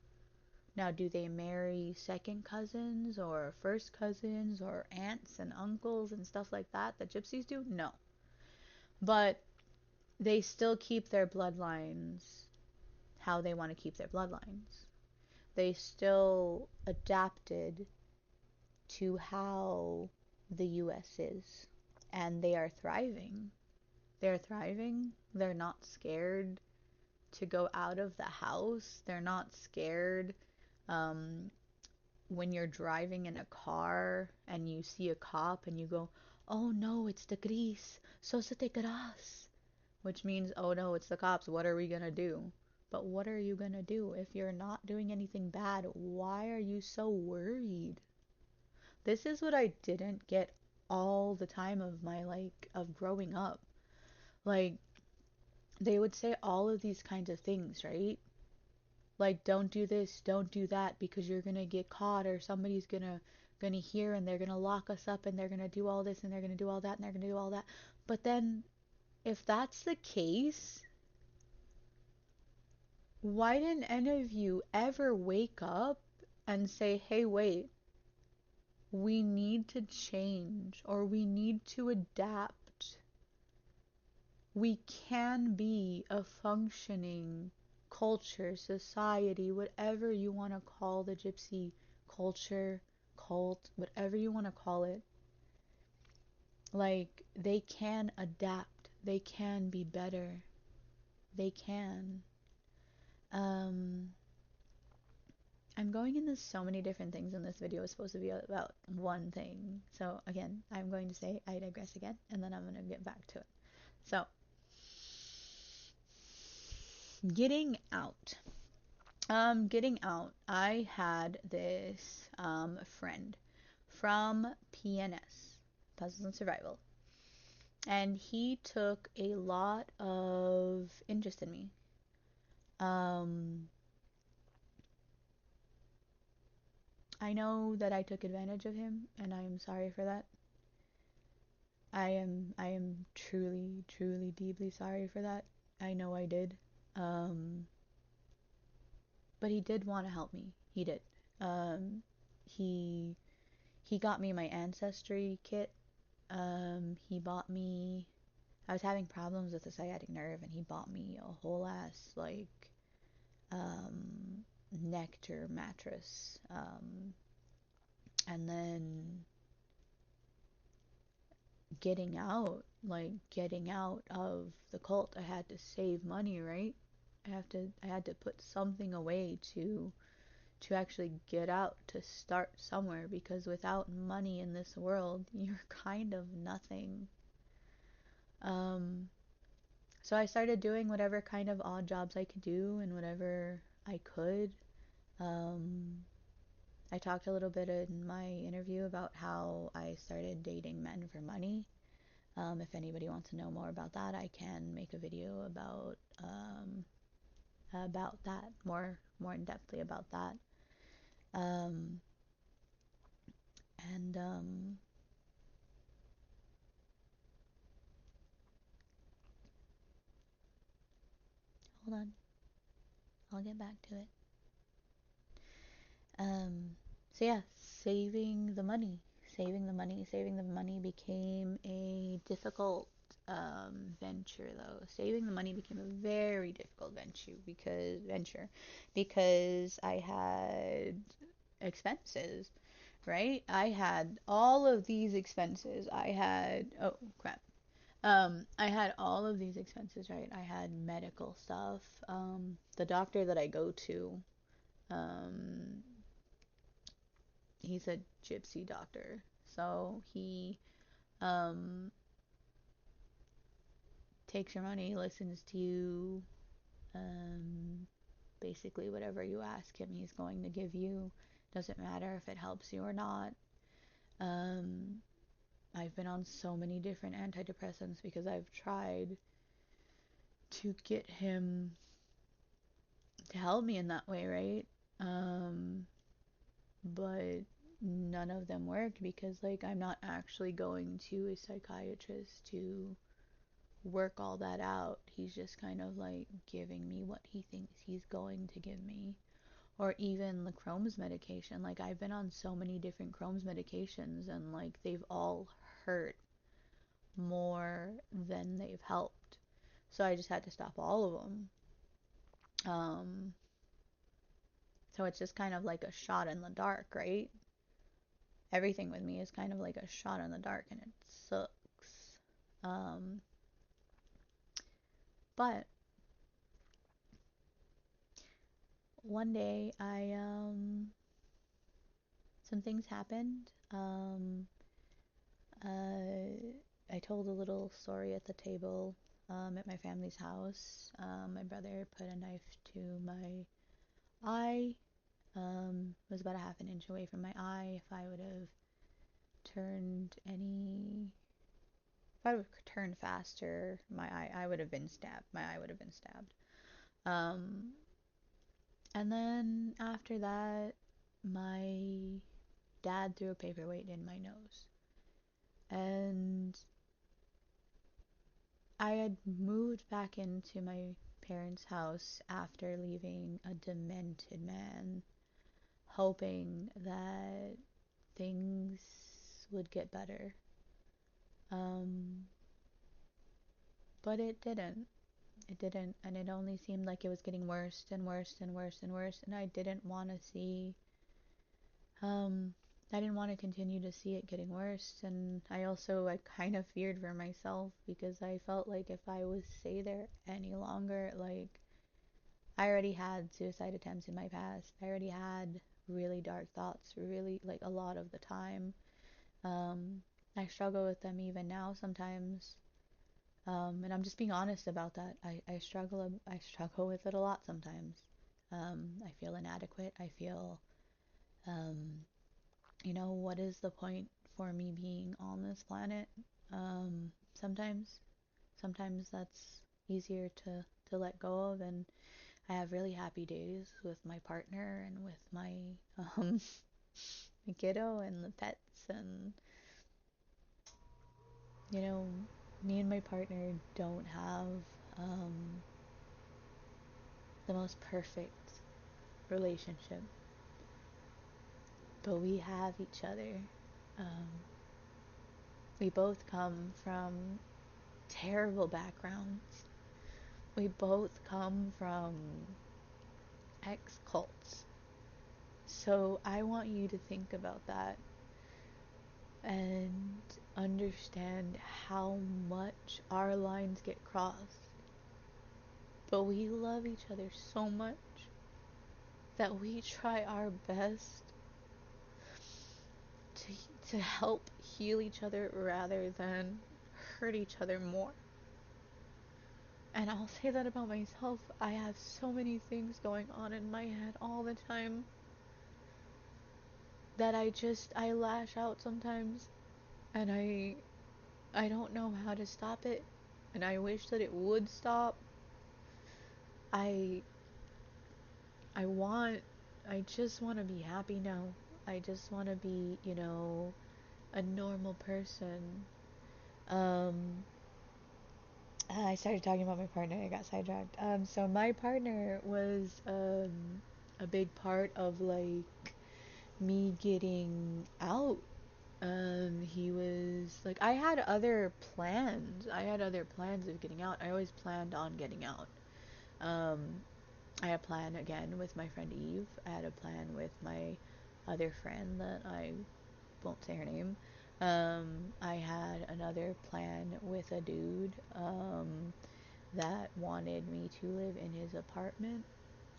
Now, do they marry second cousins or first cousins or aunts and uncles and stuff like that that gypsies do? No. But they still keep their bloodlines how they want to keep their bloodlines. They still adapted to how the US is. And they are thriving. They're thriving. They're not scared to go out of the house. They're not scared um, when you're driving in a car and you see a cop and you go, oh no, it's the gris, so se te quedas. Which means, oh no, it's the cops, what are we gonna do? But what are you gonna do? If you're not doing anything bad, why are you so worried? This is what I didn't get all the time of my, like, of growing up. Like, they would say all of these kinds of things, right? Like, don't do this, don't do that, because you're gonna get caught, or somebody's gonna hear, and they're gonna lock us up, and they're gonna do all this, and they're gonna do all that, and they're gonna do all that. But then, if that's the case, why didn't any of you ever wake up and say, hey, wait, we need to change, or we need to adapt? We can be a functioning culture, society, whatever you want to call the gypsy culture, cult, whatever you want to call it. Like, they can adapt, they can be better, they can. Um, I'm going into so many different things, and this video is supposed to be about one thing. So again, I'm going to say I digress again, and then I'm going to get back to it. So, getting out. Getting out. I had this friend from PNS, Puzzles and Survival, and he took a lot of interest in me. Um, I know that I took advantage of him, and I am sorry for that. I am truly, truly, deeply sorry for that. I know I did. Um, but he did want to help me. He did. Um, he he got me my Ancestry kit. He bought me. I was having problems with the sciatic nerve, and he bought me a whole ass like nectar mattress. And then getting out of the cult, I had to save money, right? I had to put something away to actually get out, to start somewhere, because without money in this world, you're kind of nothing. Um, so I started doing whatever kind of odd jobs I could do and whatever I could. Um, I talked a little bit in my interview about how I started dating men for money. If anybody wants to know more about that, I can make a video about that more in depthly about that. Um, and hold on, I'll get back to it. Um, so yeah, saving the money became a difficult venture though. Saving the money became a very difficult venture because I had expenses, right? I had all of these expenses. Oh crap. I had all of these expenses, right? I had medical stuff. The doctor that I go to, um, he's a gypsy doctor. So he um, takes your money, listens to you, um, basically whatever you ask him, he's going to give you. Doesn't matter if it helps you or not. Um, I've been on so many different antidepressants because I've tried to get him to help me in that way, right? Um, but none of them worked because, like, I'm not actually going to a psychiatrist to work all that out. He's just kind of like giving me what he thinks he's going to give me. Or even the Crohn's medication. Like, I've been on so many different Crohn's medications, and like they've all hurt more than they've helped. So I just had to stop all of them. Um, so it's just kind of like a shot in the dark, right? Everything with me is kind of like a shot in the dark, and it sucks. Um, but one day some things happened. I told a little story at the table at my family's house. My brother put a knife to my eye. Was about a half an inch away from my eye. Turned any, if I would have turned faster, I would have been stabbed. My eye would have been stabbed. Um, and then after that, my dad threw a paperweight in my nose. And I had moved back into my parents' house after leaving a demented man, hoping that things would get better. Um, but it didn't. It didn't, and it only seemed like it was getting worse and worse and worse and worse, and I didn't want to um, I didn't want to continue to see it getting worse, and I kind of feared for myself because I felt like if I was stay there any longer, like I already had suicide attempts in my past. I already had really dark thoughts, really, like, a lot of the time. Um, I struggle with them even now sometimes. And I'm just being honest about that. I struggle with it a lot sometimes. I feel inadequate. I feel, um, what is the point for me being on this planet? Sometimes, sometimes that's easier to let go of, and I have really happy days with my partner and with um my kiddo and the pets, and you know, me and my partner don't have um the most perfect relationship, but we have each other. Um, we both come from terrible backgrounds. We both come from ex cults. So I want you to think about that and understand how much our lines get crossed. But we love each other so much that we try our best to help heal each other rather than hurt each other more. And I'll say that about myself. I have so many things going on in my head all the time that I lash out sometimes, and I don't know how to stop it, and I wish that it would stop. I I want I just want to be happy now. I just want to be, a normal person. Um I started talking about my partner. I got sidetracked. So my partner was a big part of like me getting out. He was like, I had other plans. I had other plans of getting out. I always planned on getting out. Um, I had a plan again with my friend Eve. I had a plan with my other friend that I won't say her name. I had another plan with a dude that wanted me to live in his apartment.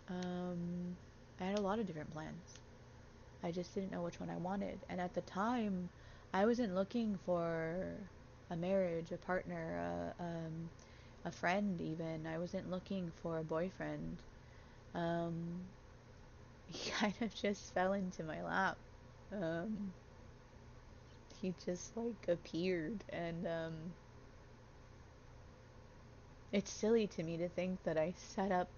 I had a lot of different plans. I just didn't know which one I wanted. And at the time, I wasn't looking for a marriage, a partner, a friend even. I wasn't looking for a boyfriend. Um, he kind of just fell into my lap. Um, he just like appeared, and it's silly to me to think that I set up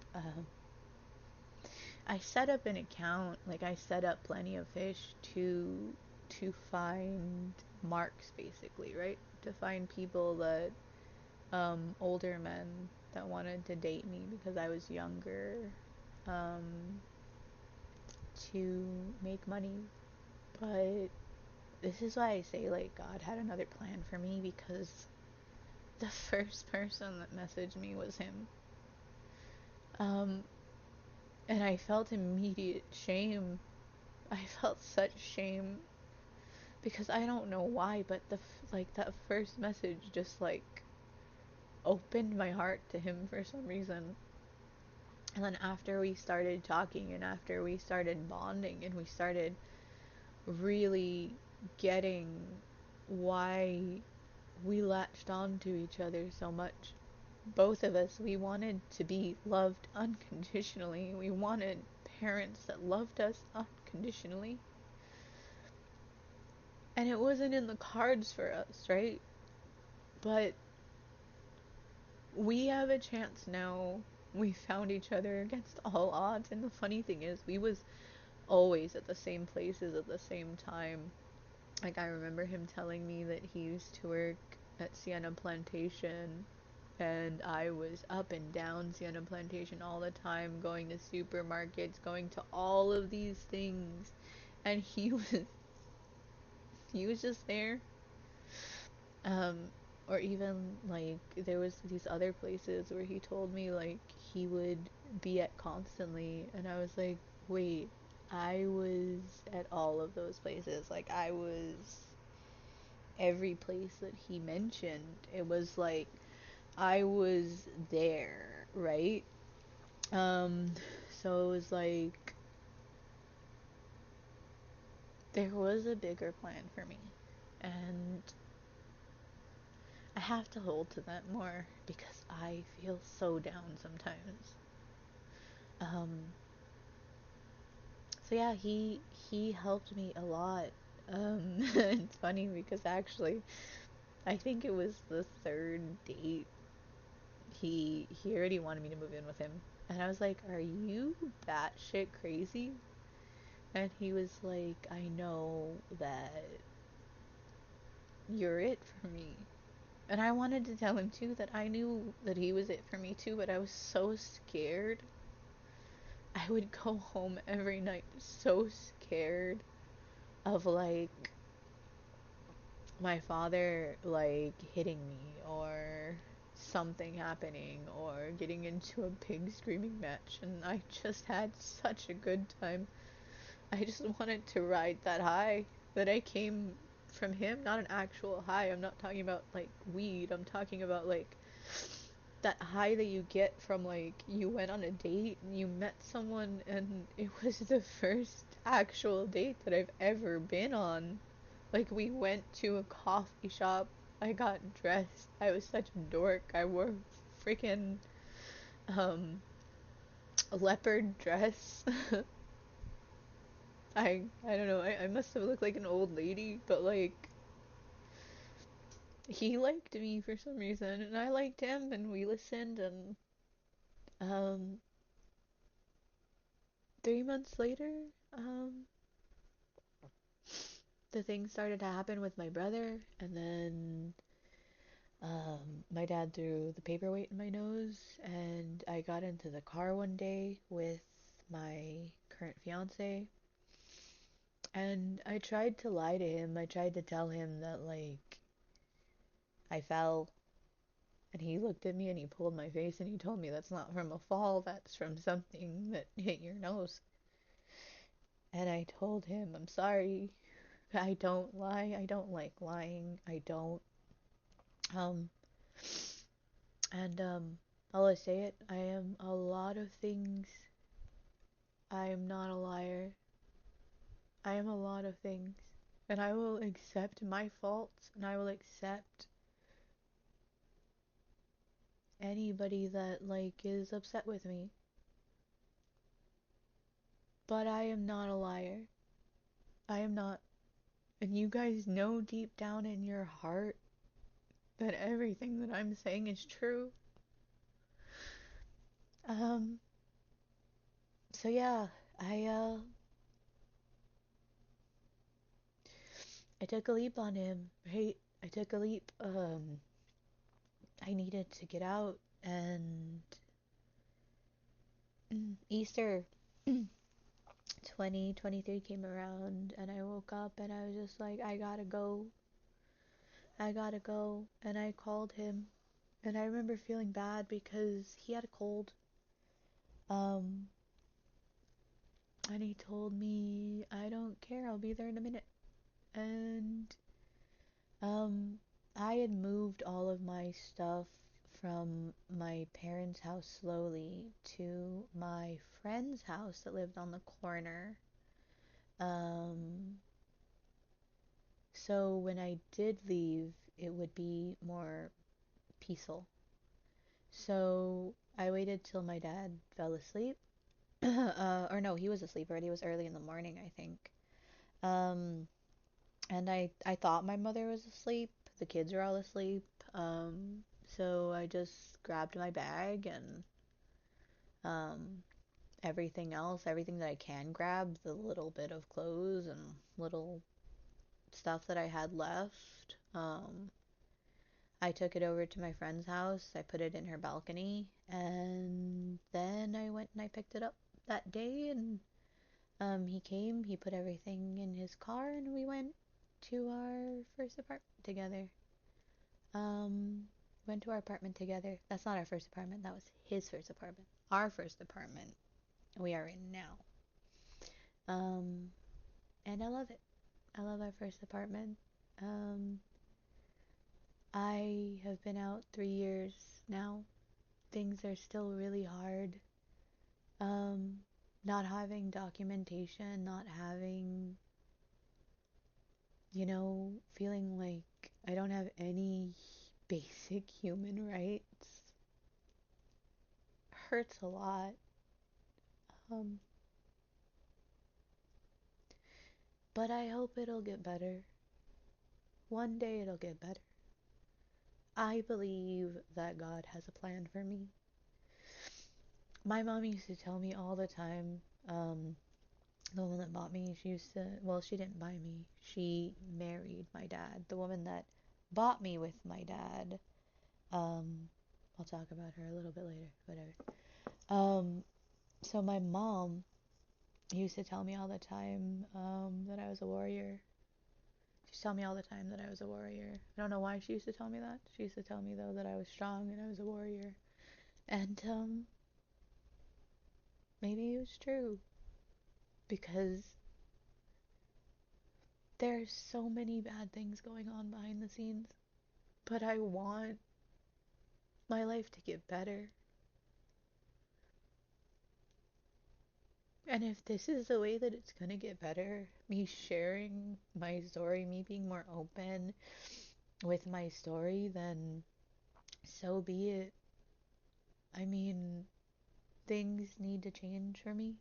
an account, like I set up Plenty of Fish to find marks basically, right? To find people that older men that wanted to date me because I was younger, um to make money. But this is why I say like God had another plan for me, because the first person that messaged me was him. Um and I felt immediate shame. I felt such shame because I don't know why, but like that first message just like opened my heart to him for some reason. And then after we started talking and after we started bonding and we started really getting why we latched on to each other so much, both of us, we wanted to be loved unconditionally. We wanted parents that loved us unconditionally. And it wasn't in the cards for us, right? But we have a chance now. We found each other against all odds, and the funny thing is, we was always at the same places at the same time. Like, I remember him telling me that he used to work at Sienna Plantation, and I was up and down Sienna Plantation all the time, going to supermarkets, going to all of these things, and he was just there. Um, or even like there was these other places where he told me like he would be at constantly, and I was like, wait, I was at all of those places. Like I was every place that he mentioned. It was like I was there, right? Um, so it was like there was a bigger plan for me, and I have to hold to that more because I feel so down sometimes. Um, so yeah, he helped me a lot. It's funny because actually, I think it was the third date. He already wanted me to move in with him, and I was like, "Are you batshit crazy?" And he was like, "I know that you're it for me." And I wanted to tell him too that I knew that he was it for me too, but I was so scared. I would go home every night so scared of like my father like hitting me or something happening or getting into a big screaming match, and I just had such a good time. I just wanted to ride that high that I came from him, not an actual high. I'm not talking about like weed. I'm talking about like that high that you get from like you went on a date and you met someone and it was the first actual date that I've ever been on. Like we went to a coffee shop. I got dressed. I was such a dork. I wore freaking um a leopard dress. I don't know. I must have looked like an old lady, but like he liked me for some reason and I liked him and we listened and um 3 months later, um the things started to happen with my brother, and then my dad threw the paperweight in my nose, and I got into the car one day with my current fiance, and I tried to lie to him. I tried to tell him that, like, I fell, and he looked at me and he pulled my face and he told me that's not from a fall, that's from something that hit your nose. And I told him, I'm sorry. I don't lie. I don't like lying. I don't. Um, and I'll say it, I am a lot of things. I am not a liar. I am a lot of things. And I will accept my faults and I will accept anybody that like is upset with me. But I am not a liar. I am not. And you guys know deep down in your heart that everything that I'm saying is true. Um so yeah, I uh I took a leap on him, right? I took a leap. I needed to get out, and Easter 2023 came around, and I woke up and I was just like, I gotta go. I gotta go. And I called him, and I remember feeling bad because he had a cold. Um, and he told me, I don't care, I'll be there in a minute. And Um, I had moved all of my stuff from my parents' house slowly to my friend's house that lived on the corner. Um, so when I did leave, it would be more peaceful. So I waited till my dad fell asleep. Or no, he was asleep already. It was early in the morning, I think. Um, and I thought my mother was asleep. The kids are all asleep. So I just grabbed my bag and um everything else, everything that I can grab, the little bit of clothes and little stuff that I had left. I took it over to my friend's house. I put it in her balcony, and then I went and I picked it up that day, and he came, he put everything in his car, and we went to our first apartment together. Um, went to our apartment together. That's not our first apartment. That was his first apartment. Our first apartment we are in now. Um, and I love it. I love our first apartment. Um, I have been out 3 years now. Things are still really hard. Um, Not having documentation, not having, feeling like I don't have any basic human rights hurts a lot. Um, but I hope it'll get better. One day it'll get better. I believe that God has a plan for me. My mom used to tell me all the time, the woman that bought me, she used to, well, she didn't buy me. She married my dad. The woman that bought me with my dad, um, I'll talk about her a little bit later, whatever. So my mom used to tell me all the time, that I was a warrior. She used to tell me all the time that I was a warrior. I don't know why she used to tell me that. She used to tell me, though, that I was strong and I was a warrior. And, maybe it was true. Because there's so many bad things going on behind the scenes. But I want my life to get better. And if this is the way that it's gonna get better, me sharing my story, me being more open with my story, then so be it. I mean, things need to change for me,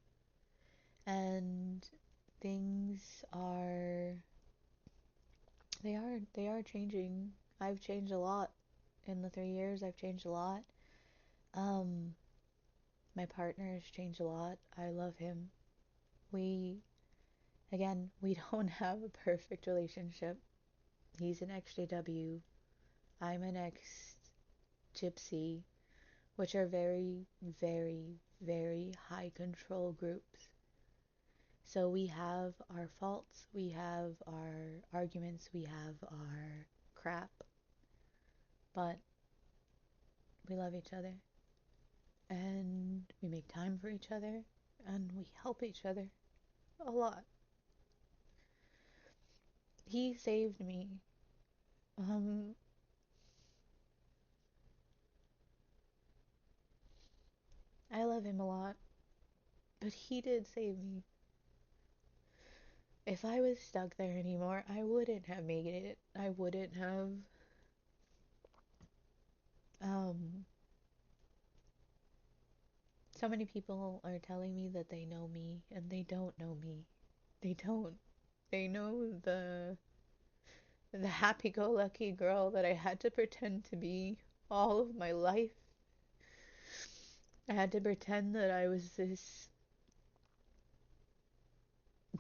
and things are they are changing. I've changed a lot in the 3 years. I've changed a lot. Um, my partner has changed a lot. I love him. We Again, we don't have a perfect relationship. He's an ex-JW. I'm an ex-Gypsy, which are very, very, very high control groups. So we have our faults, we have our arguments, we have our crap, but we love each other and we make time for each other and we help each other a lot. He saved me. Um, I love him a lot, but he did save me. If I was stuck there anymore, I wouldn't have made it. I wouldn't have, um, so many people are telling me that they know me, and they don't know me. They don't. They know the happy-go-lucky girl that I had to pretend to be all of my life. I had to pretend that I was this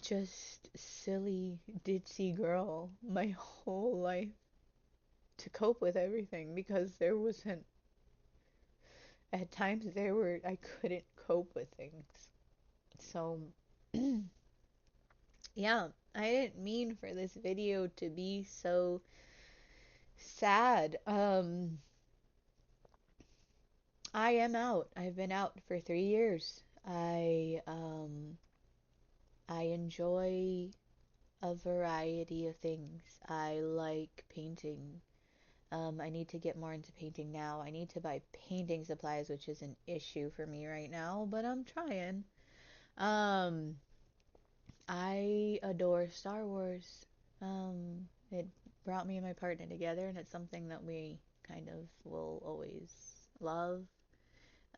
just silly, ditzy girl my whole life to cope with everything because there wasn't, at times I couldn't cope with things. So, yeah, I didn't mean for this video to be so sad. I am out. I've been out for 3 years. I enjoy a variety of things. I like painting. I need to get more into painting now. I need to buy painting supplies, which is an issue for me right now, but I'm trying. Um, I adore Star Wars. It brought me and my partner together, and it's something that we kind of will always love.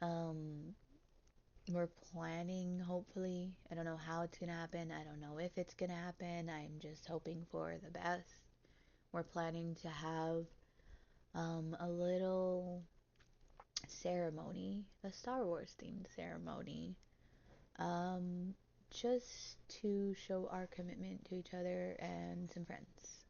Um, we're planning, hopefully. I don't know how it's gonna happen. I don't know if it's gonna happen. I'm just hoping for the best. We're planning to have a little ceremony, a Star Wars themed ceremony, um, just to show our commitment to each other and some friends.